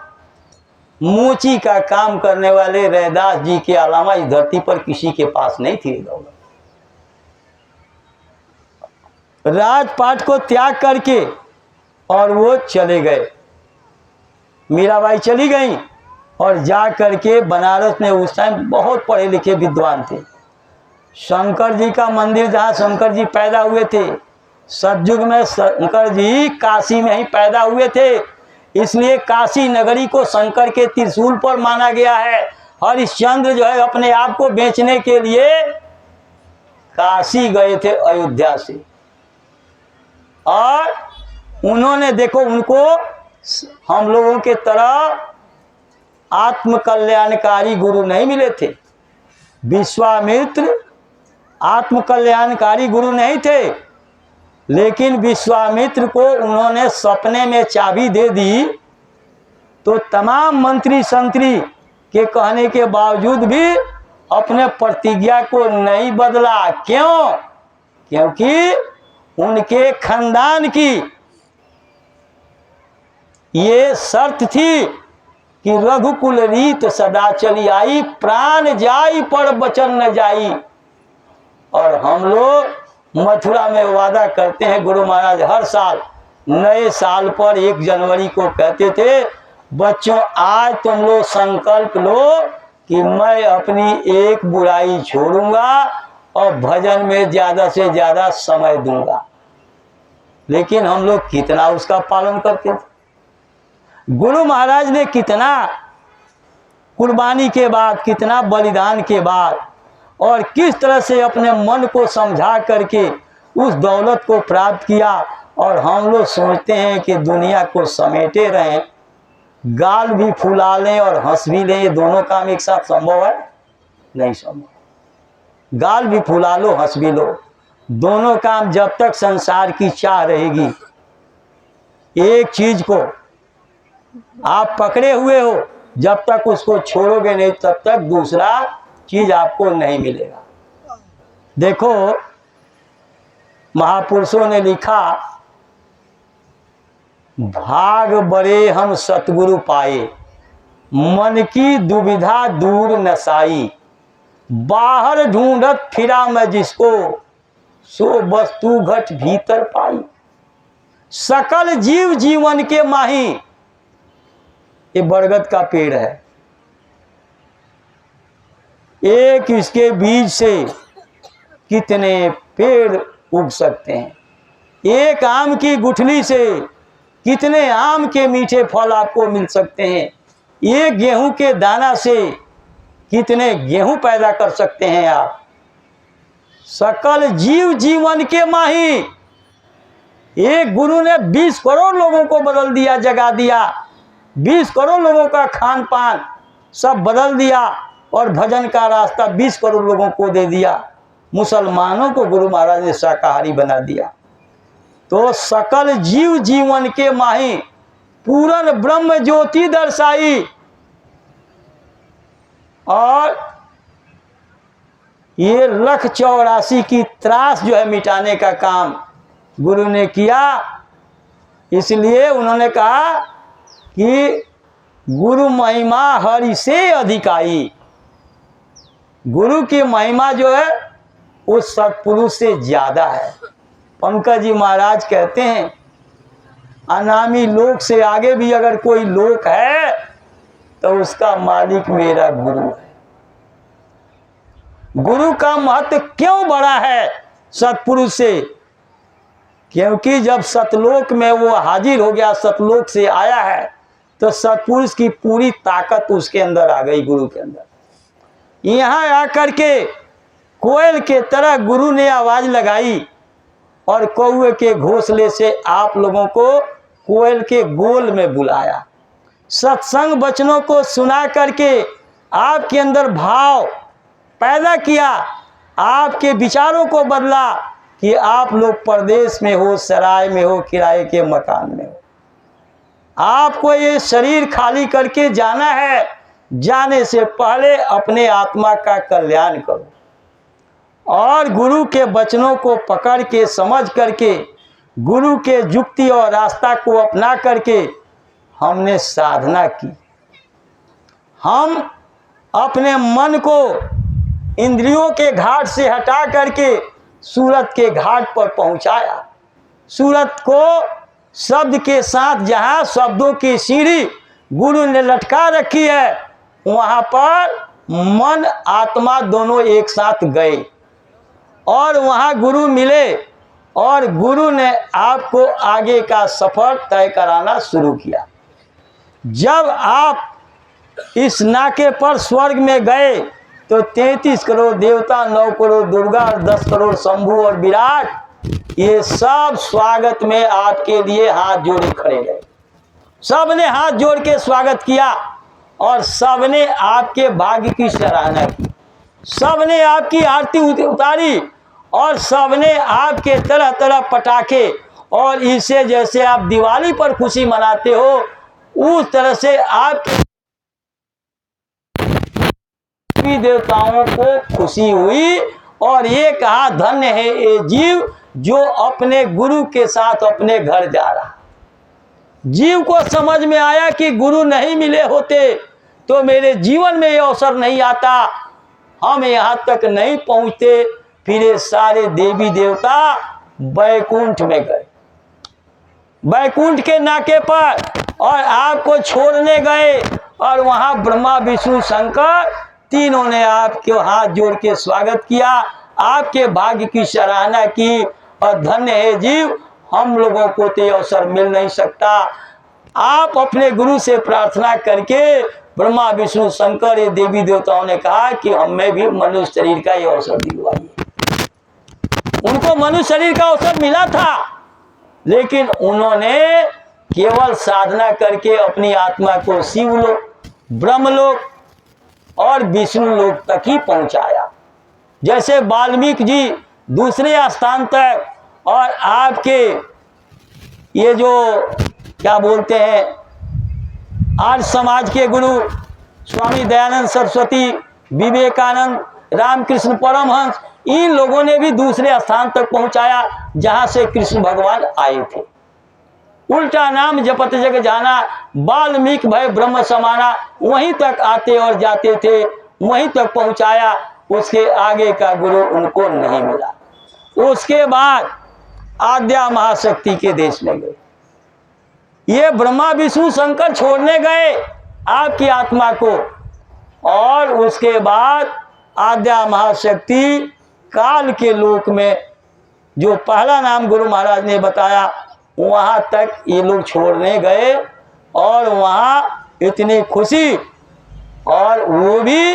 मोची का काम करने वाले रैदास जी के अलावा इस धरती पर किसी के पास नहीं थी दौलत। राजपाट को त्याग करके और वो चले गए, मीराबाई चली गई और जा करके बनारस में, उस टाइम बहुत पढ़े लिखे विद्वान थे। शंकर जी का मंदिर, जहाँ शंकर जी पैदा हुए थे, सतयुग में शंकर जी काशी में ही पैदा हुए थे, इसलिए काशी नगरी को शंकर के त्रिशूल पर माना गया है। हरिश्चंद्र जो है अपने आप को बेचने के लिए काशी गए थे अयोध्या से, और उन्होंने देखो, उनको हम लोगों के तरह आत्म कल्याणकारी गुरु नहीं मिले थे। विश्वामित्र आत्म कल्याणकारी गुरु नहीं थे, लेकिन विश्वामित्र को उन्होंने सपने में चाबी दे दी, तो तमाम मंत्री संतरी के कहने के बावजूद भी अपने प्रतिज्ञा को नहीं बदला। क्यों? क्योंकि उनके खानदान की ये शर्त थी कि रघुकुल रीत सदा चली आई, प्राण जाई पर वचन न जाई। और हम लोग मथुरा में वादा करते हैं, गुरु महाराज हर साल नए साल पर 1 जनवरी को कहते थे, बच्चों आज तुम लोग संकल्प लो कि मैं अपनी एक बुराई छोड़ूंगा और भजन में ज़्यादा से ज़्यादा समय दूंगा। लेकिन हम लोग कितना उसका पालन करते थे। गुरु महाराज ने कितना कुर्बानी के बाद, कितना बलिदान के बाद, और किस तरह से अपने मन को समझा करके उस दौलत को प्राप्त किया। और हम लोग सोचते हैं कि दुनिया को समेटे रहें, गाल भी फुला लें और हंस भी लें, ये दोनों काम एक साथ संभव है? नहीं संभव। गाल भी फुला लो, हंस भी लो, दोनों काम जब तक संसार की चाह रहेगी, एक चीज को आप पकड़े हुए हो, जब तक उसको छोड़ोगे नहीं तब तक दूसरा चीज आपको नहीं मिलेगा। देखो महापुरुषों ने लिखा, भाग बड़े हम सतगुरु पाए, मन की दुविधा दूर नसाई, बाहर ढूंढत फिरा मैं जिसको, सो वस्तु घट भीतर पाई। सकल जीव जीवन के माही, ये बरगद का पेड़ है, एक इसके बीज से कितने पेड़ उग सकते हैं। एक आम की गुठली से कितने आम के मीठे फल आपको मिल सकते हैं। एक गेहूं के दाना से कितने गेहूं पैदा कर सकते हैं आप। सकल जीव जीवन के माही, एक गुरु ने 20 करोड़ लोगों को बदल दिया, जगा दिया, 20 करोड़ लोगों का खान पान सब बदल दिया, और भजन का रास्ता 20 करोड़ लोगों को दे दिया। मुसलमानों को गुरु महाराज ने शाकाहारी बना दिया। तो सकल जीव जीवन के माही पूर्ण ब्रह्म ज्योति दर्शाई। और ये 184 की त्रास जो है मिटाने का काम गुरु ने किया। इसलिए उन्होंने कहा कि गुरु महिमा हरि से अधिकाई। गुरु की महिमा जो है उस सत्पुरुष से ज्यादा है। पंकज जी महाराज कहते हैं अनामी लोक से आगे भी अगर कोई लोक है तो उसका मालिक मेरा गुरु है। गुरु का महत्व क्यों बड़ा है सत्पुरुष से? क्योंकि जब सतलोक में वो हाजिर हो गया, सतलोक से आया है, तो सत्पुरुष की पूरी ताकत उसके अंदर आ गई, गुरु के अंदर। यहाँ आकर के कोयल के तरह गुरु ने आवाज लगाई और कौवे के घोंसले से आप लोगों को कोयल के गोल में बुलाया। सत्संग वचनों को सुना करके आपके अंदर भाव पैदा किया, आपके विचारों को बदला कि आप लोग परदेश में हो, सराय में हो, किराए के मकान में हो। आपको ये शरीर खाली करके जाना है। जाने से पहले अपने आत्मा का कल्याण करो और गुरु के वचनों को पकड़ के समझ करके गुरु के युक्ति और रास्ता को अपना करके हमने साधना की। हम अपने मन को इंद्रियों के घाट से हटा करके सूरत के घाट पर पहुंचाया। सूरत को शब्द के साथ जहां शब्दों की सीढ़ी गुरु ने लटका रखी है, वहां पर मन आत्मा दोनों एक साथ गए और वहां गुरु मिले और गुरु ने आपको आगे का सफर तय कराना शुरू किया। जब आप इस नाके पर स्वर्ग में गए तो 33 करोड़ देवता, 9 करोड़ दुर्गा, 10 करोड़ शंभु और विराट, ये सब स्वागत में आपके लिए हाथ जोड़े खड़े रहे। सबने हाथ जोड़ के स्वागत किया और सबने आपके भाग्य की सराहना की। सबने आपकी आरती उतारी और सबने आपके तरह तरह पटाखे और इसे जैसे आप दिवाली पर खुशी मनाते हो उस तरह से आप देवताओं को खुशी हुई और ये कहा धन्य है ये जीव जो अपने गुरु के साथ अपने घर जा रहा। जीव को समझ में आया कि गुरु नहीं मिले होते तो मेरे जीवन में ये अवसर नहीं आता, हम यहाँ तक नहीं पहुँचते। फिर ये सारे देवी देवता बैकुंठ में गए, बैकुंठ के नाके पर, और आपको छोड़ने गए और वहाँ ब्रह्मा विष्णु शंकर तीनों ने आपके हाथ जोड़ के स्वागत किया, आपके भाग्य की सराहना की और धन्य है जीव, हम लोगों को तो अवसर मिल नहीं सकता। आप अपने गुरु से प्रार्थना करके ब्रह्मा विष्णु शंकर ये देवी देवताओं ने कहा कि हमें भी मनुष्य शरीर का ये अवसर दिलवाइए। उनको मनुष्य शरीर का अवसर मिला था, लेकिन उन्होंने केवल साधना करके अपनी आत्मा को शिवलोक, ब्रह्मलोक और विष्णु लोक तक ही पहुंचाया। जैसे वाल्मीकि जी दूसरे स्थान तक, और आपके ये जो क्या बोलते हैं आर्य समाज के गुरु स्वामी दयानंद सरस्वती, विवेकानंद, रामकृष्ण परमहंस, इन लोगों ने भी दूसरे स्थान तक पहुंचाया जहां से कृष्ण भगवान आए थे। उल्टा नाम जपत जग जाना, वाल्मीकि भय ब्रह्म समाना, वहीं तक आते और जाते थे, वहीं तक पहुंचाया। उसके आगे का गुरु उनको नहीं मिला। उसके बाद आद्या महाशक्ति के देश में गए। ये ब्रह्मा विष्णु शंकर छोड़ने गए आपकी आत्मा को, और उसके बाद आद्या महाशक्ति काल के लोक में जो पहला नाम गुरु महाराज ने बताया वहां तक ये लोग छोड़ने गए, और वहां इतनी खुशी और वो भी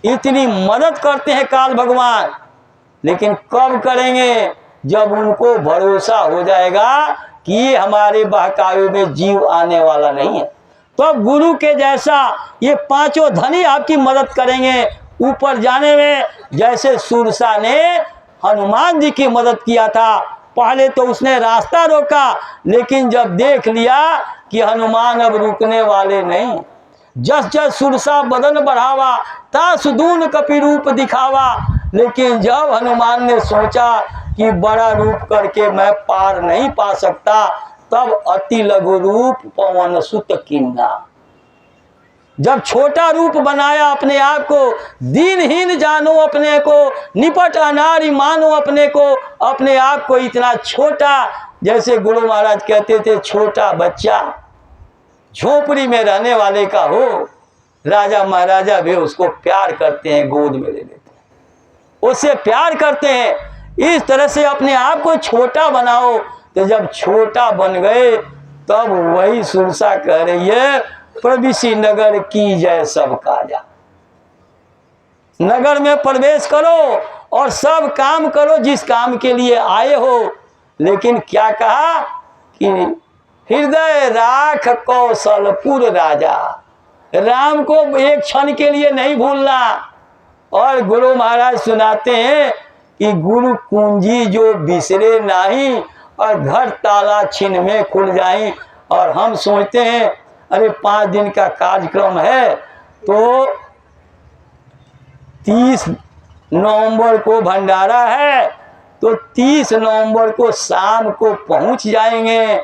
इतनी मदद करते हैं काल भगवान। लेकिन कब करेंगे? जब उनको भरोसा हो जाएगा कि ये हमारे बहकावे में जीव आने वाला नहीं है। तो गुरु के जैसा ये पांचों धनी आपकी मदद करेंगे ऊपर जाने में। जैसे सुरसा ने हनुमान जी की मदद किया था, पहले तो उसने रास्ता रोका, लेकिन जब देख लिया कि हनुमान अब रुकने वाले नहीं, जस जस सुरसा बदन बढ़ावा, ता सुदून कपि रूप दिखावा। लेकिन जब हनुमान ने सोचा कि बड़ा रूप करके मैं पार नहीं पा सकता, तब अति लघु रूप पवन सुत कीन्हा। जब छोटा रूप बनाया अपने आप को, दीनहीन जानो अपने को, निपट अनारी मानो अपने को, अपने आप को इतना छोटा, जैसे गुरु महाराज कहते थे छोटा बच्चा झोपड़ी में रहने वाले का हो, राजा महाराजा भी उसको प्यार करते हैं, गोद में ले लेते हैं, उससे प्यार करते हैं। इस तरह से अपने आप को छोटा बनाओ। तो जब छोटा बन गए, तब वही सुरसा कह रही है, प्रविशि नगर की जय सब काजा। नगर में प्रवेश करो और सब काम करो जिस काम के लिए आए हो। लेकिन क्या कहा कि हृदय राख कौशलपुर राजा, राम को एक क्षण के लिए नहीं भूलना। और गुरु महाराज सुनाते हैं कि गुरु कुंजी जो बिसरे नहीं, और घर ताला छिन में खुल जाए। और हम सोचते हैं अरे 5 दिन का कार्यक्रम है, तो 30 नवंबर को भंडारा है, तो 30 नवंबर को शाम को पहुंच जाएंगे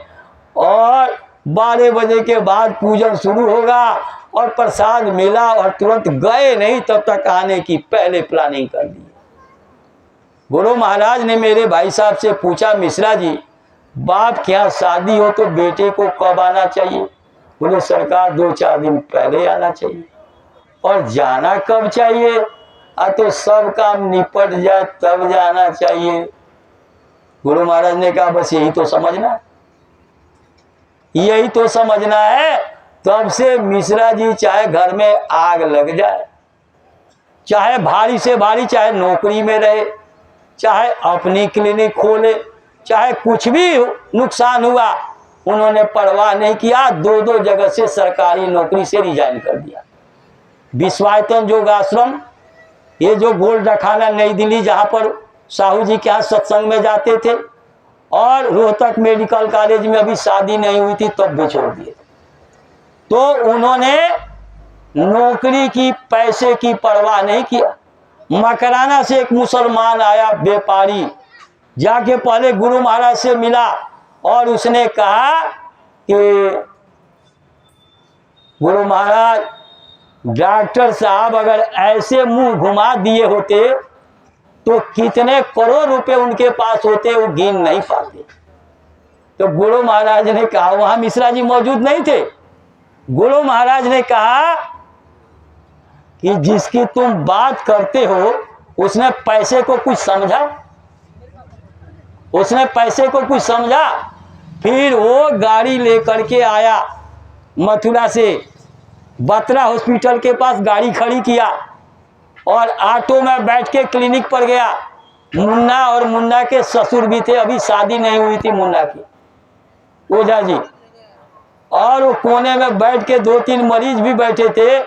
और 12 बजे के बाद पूजन शुरू होगा और प्रसाद मिला और तुरंत गए नहीं, तब तक आने की पहले प्लानिंग कर दी। गुरु महाराज ने मेरे भाई साहब से पूछा, मिश्रा जी बाप के यहाँ शादी हो तो बेटे को कब आना चाहिए? बोले सरकार 2-4 दिन पहले आना चाहिए। और जाना कब चाहिए? तो सब काम निपट जाए तब जाना चाहिए। गुरु महाराज ने कहा बस यही तो समझना है, यही तो समझना है। तब से मिश्रा जी चाहे घर में आग लग जाए, चाहे भारी से भारी, चाहे नौकरी में रहे, चाहे अपनी क्लिनिक खोले, चाहे कुछ भी नुकसान हुआ, उन्होंने परवाह नहीं किया। 2-2 जगह से सरकारी नौकरी से रिजाइन कर दिया। विश्वायतन योग आश्रम, ये जो गोल्ड अखाना नई दिल्ली, जहाँ पर साहू जी के यहाँ सत्संग में जाते थे, और रोहतक मेडिकल कॉलेज में अभी शादी नहीं हुई थी तब भी छोड़ दिए। तो उन्होंने नौकरी की, पैसे की परवाह नहीं किया। मकराना से एक मुसलमान आया व्यापारी, जाके पहले गुरु महाराज से मिला और उसने कहा कि गुरु महाराज डॉक्टर साहब अगर ऐसे मुंह घुमा दिए होते तो कितने करोड़ रुपए उनके पास होते, वो गिन नहीं पाते। तो गुरु महाराज ने कहा, वहां मिश्रा जी मौजूद नहीं थे, गुरु महाराज ने कहा कि जिसकी तुम बात करते हो उसने पैसे को कुछ समझा, उसने पैसे को कुछ समझा। फिर वो गाड़ी लेकर के आया मथुरा से, बत्रा हॉस्पिटल के पास गाड़ी खड़ी किया और ऑटो में बैठ के क्लिनिक पर गया। मुन्ना और मुन्ना के ससुर भी थे, अभी शादी नहीं हुई थी मुन्ना की, ओझा जी। और वो कोने में बैठ के 2-3 मरीज भी बैठे थे।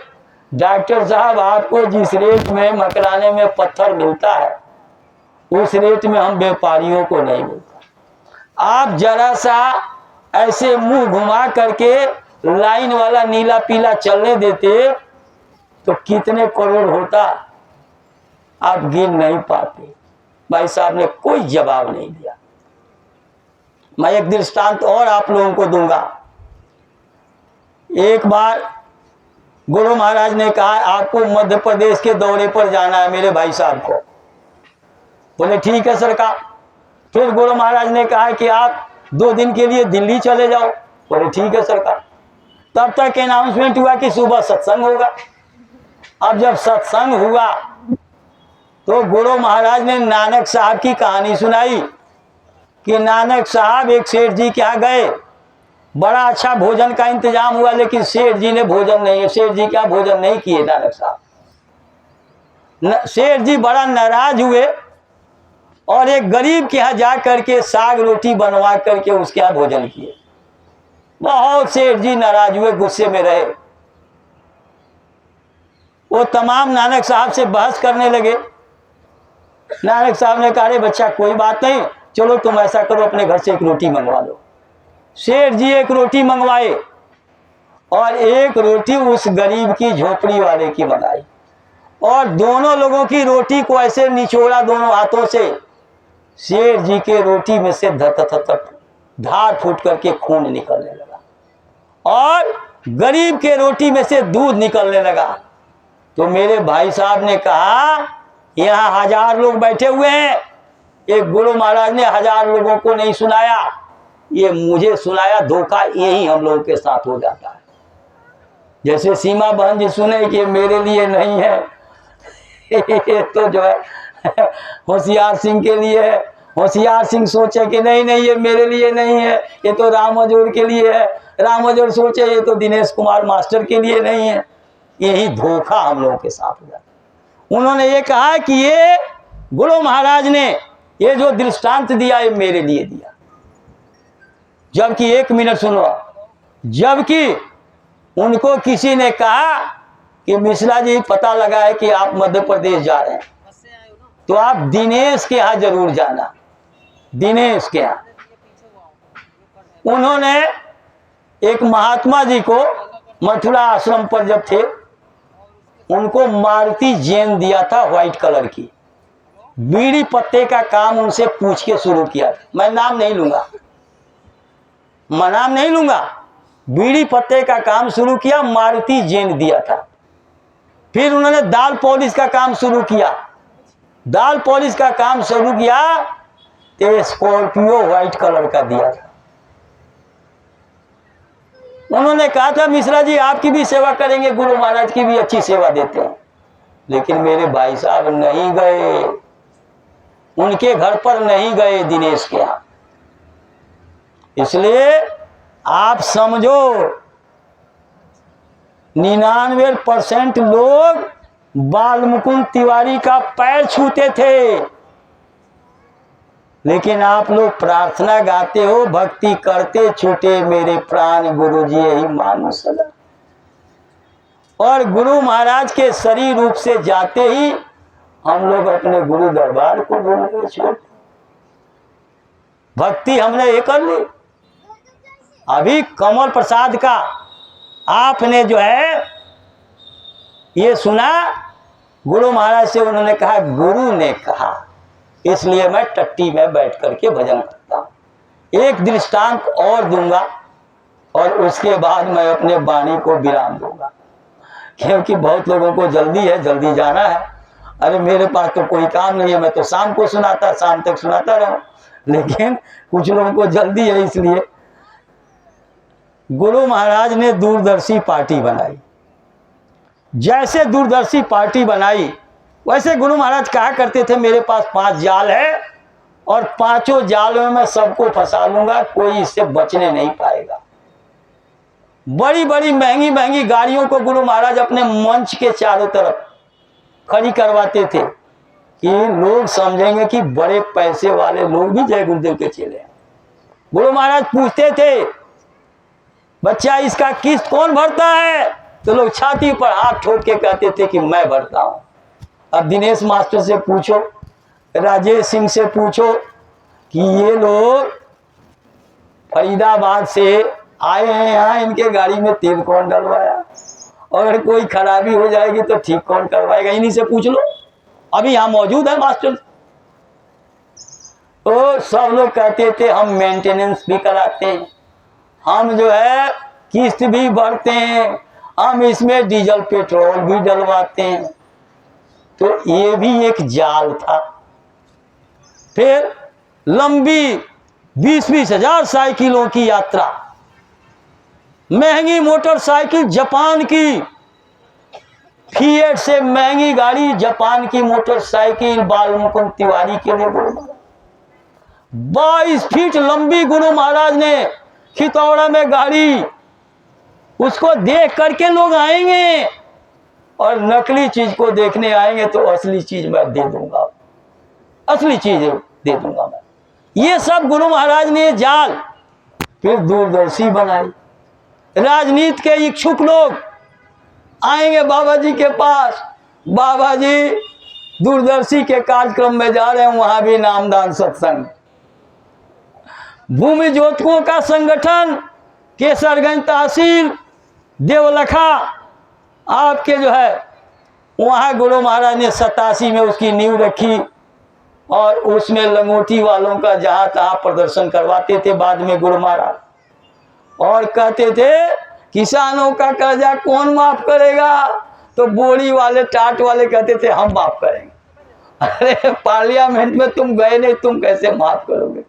डॉक्टर साहब आपको जिस रेट में मकराने में पत्थर मिलता है उस रेट में हम व्यापारियों को नहीं मिलता। आप जरा सा ऐसे मुंह घुमा करके लाइन वाला नीला पीला चलने देते तो कितने करोड़ होता, आप गिन नहीं पाते। भाई साहब ने कोई जवाब नहीं दिया। मैं एक दृष्टांत और आप लोगों को दूंगा। एक बार गुरु महाराज ने कहा आपको मध्य प्रदेश के दौरे पर जाना है मेरे भाई साहब को। बोले ठीक है सरकार। फिर गुरु महाराज ने कहा कि आप 2 दिन के लिए दिल्ली चले जाओ। बोले ठीक है सरकार। तब तक अनाउंसमेंट हुआ कि सुबह सत्संग होगा। अब जब सत्संग हुआ तो गुरु महाराज ने नानक साहब की कहानी सुनाई कि नानक साहब एक सेठ जी के यहाँ गए, बड़ा अच्छा भोजन का इंतजाम हुआ, लेकिन सेठ जी ने भोजन नहीं, सेठ जी क्या भोजन नहीं किए नानक साहब। सेठ जी बड़ा नाराज हुए और एक गरीब के यहाँ जा करके साग रोटी बनवा करके उसके यहाँ भोजन किए। बहुत सेठ जी नाराज हुए, गुस्से में रहे। वो तमाम नानक साहब से बहस करने लगे। नानक साहब ने कहा अरे बच्चा कोई बात नहीं, चलो तुम ऐसा करो, अपने घर से एक रोटी मंगवा लो। सेठ जी एक रोटी मंगवाए और एक रोटी उस गरीब की झोपड़ी वाले की मंगाई, और दोनों लोगों की रोटी को ऐसे निचोड़ा दोनों हाथों से। शेर जी के रोटी में से धार फूट करके खून निकलने लगा और गरीब के रोटी में से दूध निकलने लगा। तो मेरे भाई साहब ने कहा, यहाँ 1000 लोग बैठे हुए हैं, एक गुरु महाराज ने 1000 लोगों को नहीं सुनाया, ये मुझे सुनाया। धोखा यही हम लोगों के साथ हो जाता है। जैसे सीमा बहन जी सुने कि मेरे लिए नहीं है, ये तो जो है होशियार सिंह के लिए है। होशियार सिंह सोचे कि नहीं नहीं ये मेरे लिए नहीं है, ये तो राम हजूर के लिए है। राम हजूर सोचे ये तो दिनेश कुमार मास्टर के लिए नहीं है। यही धोखा हम लोगों के साथ हो जाता है। उन्होंने ये कहा कि ये गुरु महाराज ने ये जो दृष्टांत दिया ये मेरे लिए दिया, जबकि 1 मिनट सुनो, जबकि उनको किसी ने कहा कि मिश्रा जी पता लगा है कि आप मध्य प्रदेश जा रहे हैं, तो आप दिनेश के यहाँ जरूर जाना। दिनेश के यहाँ उन्होंने एक महात्मा जी को मथुरा आश्रम पर जब थे, उनको मारुति जेन दिया था व्हाइट कलर की। बीड़ी पत्ते का काम उनसे पूछ के शुरू किया। मैं नाम नहीं लूंगा, मैं नाम नहीं लूंगा। बीड़ी पत्ते का काम शुरू किया, मारुति जेन दिया था। फिर उन्होंने दाल पॉलिश का काम शुरू किया। दाल पॉलिश का काम शुरू किया तो स्कॉर्पियो व्हाइट कलर का दिया था। उन्होंने कहा था मिश्रा जी आपकी भी सेवा करेंगे, गुरु महाराज की भी अच्छी सेवा देते हैं। लेकिन मेरे भाई साहब नहीं गए, उनके घर पर नहीं गए, दिनेश के यहाँ। इसलिए आप समझो 99% लोग बाल मुकुंद तिवारी का पैर छूते थे, लेकिन आप लोग प्रार्थना गाते हो, भक्ति करते छूटे मेरे प्राण गुरु जी यही मानो सदा। और गुरु महाराज के शरीर रूप से जाते ही हम लोग अपने गुरु दरबार को भूल गए, छोड़। भक्ति हमने ये कर ली। अभी कमल प्रसाद का आपने जो है ये सुना, गुरु महाराज से उन्होंने कहा, गुरु ने कहा इसलिए मैं टट्टी में बैठ करके भजन करता हूं। एक दृष्टांत और दूंगा और उसके बाद मैं अपने वाणी को विराम दूंगा, क्योंकि बहुत लोगों को जल्दी है, जल्दी जाना है। अरे मेरे पास तो कोई काम नहीं है, मैं तो शाम को सुनाता, शाम तक सुनाता रहूं, लेकिन कुछ लोगों को जल्दी है। इसलिए गुरु महाराज ने दूरदर्शी पार्टी बनाई। जैसे दूरदर्शी पार्टी बनाई वैसे गुरु महाराज कहा करते थे, मेरे पास 5 जाल है और 5 जाल में मैं सबको फंसा लूंगा, कोई इससे बचने नहीं पाएगा। बड़ी बड़ी महंगी महंगी गाड़ियों को गुरु महाराज अपने मंच के चारों तरफ खड़ी करवाते थे कि लोग समझेंगे कि बड़े पैसे वाले लोग भी जय गुरुदेव के चेले हैं। गुरु महाराज पूछते थे, बच्चा इसका किस्त कौन भरता है? तो लोग छाती पर हाथ ठोक के कहते थे कि मैं भरता हूं। अब दिनेश मास्टर से पूछो, राजेश सिंह से पूछो कि ये लोग फरीदाबाद से आए हैं यहाँ, इनके गाड़ी में तेल कौन डलवाया, और अगर कोई खराबी हो जाएगी तो ठीक कौन करवाएगा? इन्हीं से पूछ लो, अभी यहाँ मौजूद है मास्टर। तो सब लोग कहते थे हम मेंटेनेंस भी कराते हैं, हम जो है किस्त भी भरते हैं, हम इसमें डीजल पेट्रोल भी डलवाते हैं। तो ये भी एक जाल था। फिर लंबी 20-20 हजार साइकिलों की यात्रा, महंगी मोटरसाइकिल जापान की, फिएट से महंगी गाड़ी जापान की मोटरसाइकिल बाल मुकुंद तिवारी के लिए। 22 फीट लंबी गुरु महाराज ने खितौड़ा में गाड़ी, उसको देख करके लोग आएंगे और नकली चीज को देखने आएंगे तो असली चीज मैं दे दूंगा, असली चीज दे दूंगा मैं। ये सब गुरु महाराज ने जाल। फिर दूरदर्शी बनाई, राजनीति के इच्छुक लोग आएंगे बाबा जी के पास, बाबा जी दूरदर्शी के कार्यक्रम में जा रहे हैं, वहां भी नामदान सत्संग। भूमि ज्योतिकों का संगठन, केसरगंज तहसील, देवलखा आपके जो है वहाँ गुरु महाराज ने 87 में उसकी नींव रखी और उसमें लंगोटी वालों का जहाँ तहाँ प्रदर्शन करवाते थे बाद में गुरु महाराज, और कहते थे किसानों का कर्जा कौन माफ करेगा, तो बोरी वाले टाट वाले कहते थे हम माफ करेंगे। अरे पार्लियामेंट में तुम गए नहीं, तुम कैसे माफ करोगे।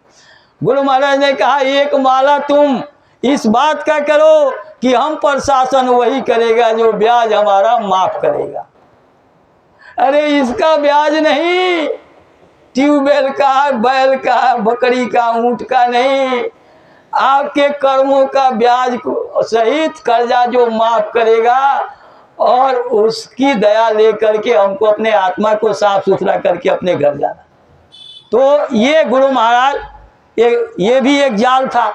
गुरु महाराज ने कहा एक माला तुम इस बात का करो कि हम प्रशासन वही करेगा जो ब्याज हमारा माफ करेगा। अरे इसका ब्याज नहीं, ट्यूबवेल का, बैल का, बकरी का, ऊंट का नहीं, आपके कर्मों का ब्याज सहित कर्जा जो माफ करेगा और उसकी दया लेकर के हमको अपने आत्मा को साफ सुथरा करके अपने घर जाना। तो ये गुरु महाराज ये भी एक जाल था।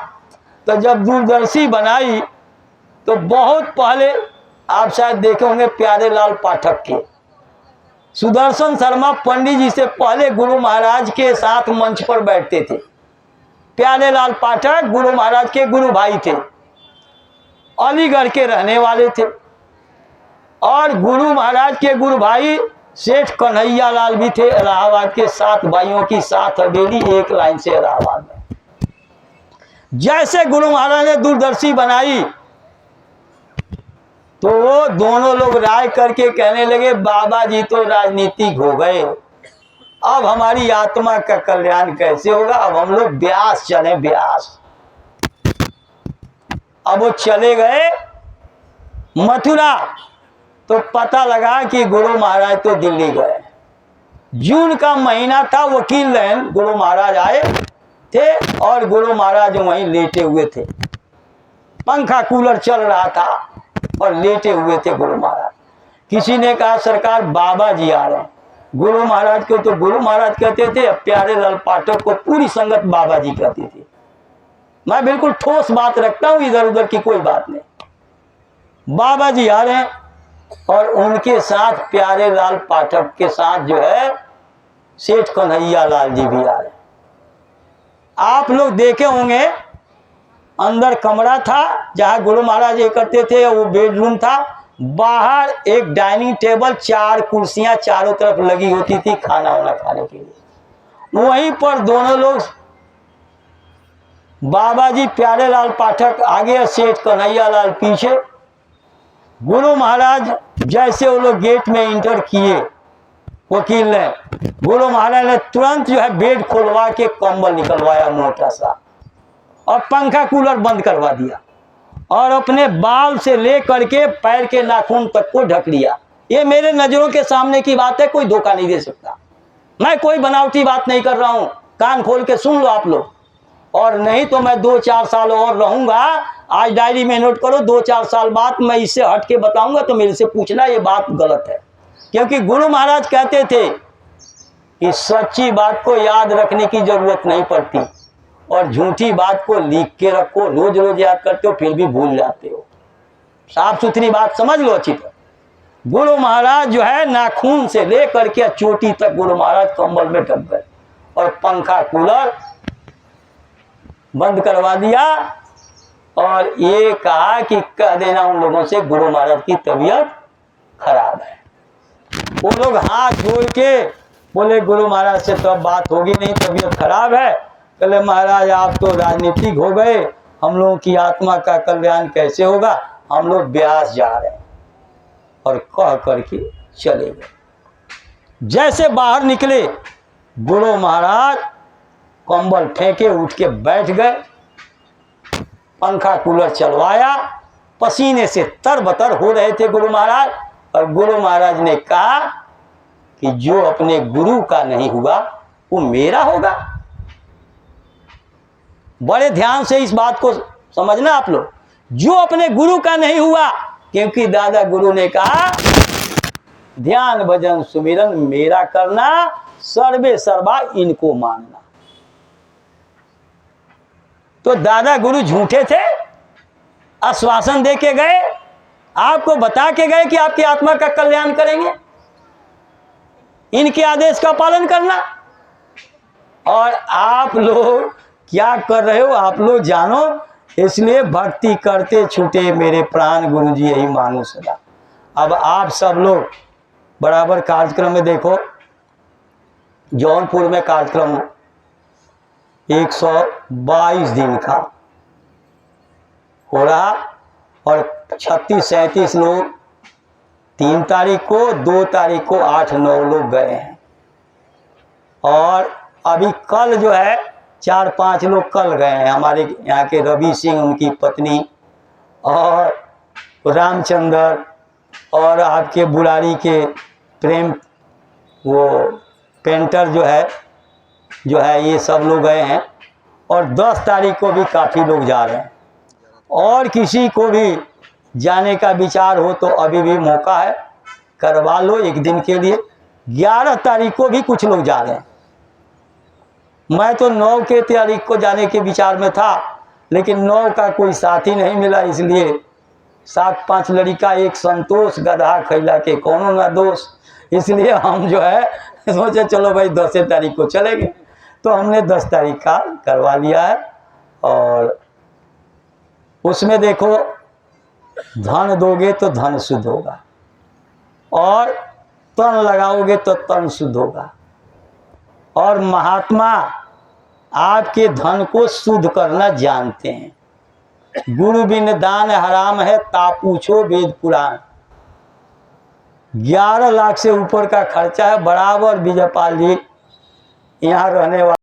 तो जब दूरदर्शी बनाई तो बहुत पहले आप शायद देखे होंगे प्यारेलाल पाठक के, सुदर्शन शर्मा पंडित जी से पहले गुरु महाराज के साथ मंच पर बैठते थे। प्यारेलाल पाठक गुरु महाराज के गुरु भाई थे, अलीगढ़ के रहने वाले थे, और गुरु महाराज के गुरु भाई सेठ कन्हैया लाल भी थे। इलाहाबाद के 7 भाइयों की 7 हवेली एक लाइन से इलाहाबाद में। जैसे गुरु महाराज ने दूरदर्शी बनाई तो वो दोनों लोग राय करके कहने लगे बाबा जी तो राजनीतिक हो गए, अब हमारी आत्मा का कल्याण कैसे होगा, अब हम लोग ब्यास चले, ब्यास। अब वो चले गए मथुरा, तो पता लगा कि गुरु महाराज तो दिल्ली गए। जून का महीना था, वकील लाइन गुरु महाराज आए थे और गुरु महाराज वहीं लेटे हुए थे, पंखा कूलर चल रहा था और लेटे हुए थे गुरु महाराज। किसी ने कहा सरकार बाबा जी आ रहे हैं। गुरु महाराज को तो गुरु महाराज कहते थे, प्यारेलाल पाठक को पूरी संगत बाबा जी कहती थी। मैं बिल्कुल ठोस बात रखता हूं, इधर उधर की कोई बात नहीं। बाबा जी आ रहे हैं और उनके साथ प्यारेलाल पाठक के साथ जो है सेठ कन्हैया लाल जी भी आ रहे हैं। आप लोग देखे होंगे अंदर कमरा था जहां गुरु महाराज ये करते थे, वो बेडरूम था। बाहर एक डाइनिंग टेबल, 4 कुर्सियां चारों तरफ लगी होती थी खाना वाना खाने के लिए। वहीं पर दोनों लोग, बाबा जी प्यारेलाल पाठक आगे, सेठ कन्हैया लाल पीछे। गुरु महाराज जैसे वो लोग गेट में इंटर किए वकील ने, गुरु महाराज ने तुरंत जो है बेड खोलवा के कंबल निकलवाया मोटा सा और पंखा कूलर बंद करवा दिया और अपने बाल से लेकर के पैर के नाखून तक को ढक लिया। ये मेरे नजरों के सामने की बात है, कोई धोखा नहीं दे सकता। मैं कोई बनावटी बात नहीं कर रहा हूं, कान खोल के सुन लो आप लोग। और नहीं तो मैं 2-4 साल और रहूंगा, आज डायरी में नोट करो, 2-4 साल बाद मैं इससे हट के बताऊंगा तो मेरे से पूछना ये बात गलत है। क्योंकि गुरु महाराज कहते थे कि सच्ची बात को याद रखने की जरूरत नहीं पड़ती और झूठी बात को लिख के रखो, रोज रोज याद करते हो फिर भी भूल जाते हो। साफ सुथरी बात समझ लो अच्छी तरह। गुरु महाराज जो है नाखून से लेकर के चोटी तक गुरु महाराज कंबल में ढक गए और पंखा कूलर बंद करवा दिया और ये कहा कि कह देना उन लोगों से गुरु महाराज की तबीयत खराब है। वो लोग हाथ जोड़ के बोले गुरु महाराज से तो अब बात होगी नहीं, तबीयत खराब है। कहले महाराज आप तो राजनीतिक हो गए, हम लोगों की आत्मा का कल्याण कैसे होगा, हम लोग ब्यास जा रहे हैं। और कह करके चले गए। जैसे बाहर निकले गुरु महाराज कंबल फेंके उठ के बैठ गए, पंखा कूलर चलवाया, पसीने से तरबतर हो रहे थे गुरु महाराज। और गुरु महाराज ने कहा कि जो अपने गुरु का नहीं हुआ वो मेरा होगा। बड़े ध्यान से इस बात को समझना आप लोग, जो अपने गुरु का नहीं हुआ, क्योंकि दादा गुरु ने कहा ध्यान भजन सुमिरन मेरा करना, सर्वे सर्वा इनको मानना। तो दादा गुरु झूठे थे, आश्वासन दे के गए, आपको बता के गए कि आपकी आत्मा का कल्याण करेंगे, इनके आदेश का पालन करना। और आप लोग क्या कर रहे हो आप लोग जानो, इसलिए भक्ति करते छूटे मेरे प्राण गुरु जी यही मानो सदा। अब आप सब लोग बराबर कार्यक्रम में देखो, जौनपुर में कार्यक्रम 122 दिन का हो रहा और 36-37 लोग 3 तारीख को, 2 तारीख को 8-9 लोग गए हैं। और अभी कल जो है 4-5 लोग कल गए हैं, हमारे यहाँ के रवि सिंह, उनकी पत्नी, और रामचंद्र, और आपके बुराड़ी के प्रेम वो पेंटर जो है ये सब लोग गए हैं। और 10 तारीख को भी काफ़ी लोग जा रहे हैं। और किसी को भी जाने का विचार हो तो अभी भी मौका है, करवा लो एक दिन के लिए। 11 तारीख को भी कुछ लोग जा रहे हैं। मैं तो 9 के तारीख को जाने के विचार में था, लेकिन 9 का कोई साथी नहीं मिला, इसलिए 7-5 लड़का, एक संतोष, गधा खैला के कोनो ना दोष, इसलिए हम जो है सोचे चलो भाई 10 तारीख को चलेंगे। तो हमने 10 तारीख का करवा लिया है। और उसमें देखो, धन दोगे तो धन शुद्ध होगा, और तन लगाओगे तो तन शुद्ध होगा। और महात्मा आपके धन को शुद्ध करना जानते हैं। गुरु बिन दान हराम है, ता पूछो वेद पुराण। 11 लाख से ऊपर का खर्चा है। बराबर विजयपाल जी यहाँ रहने वाले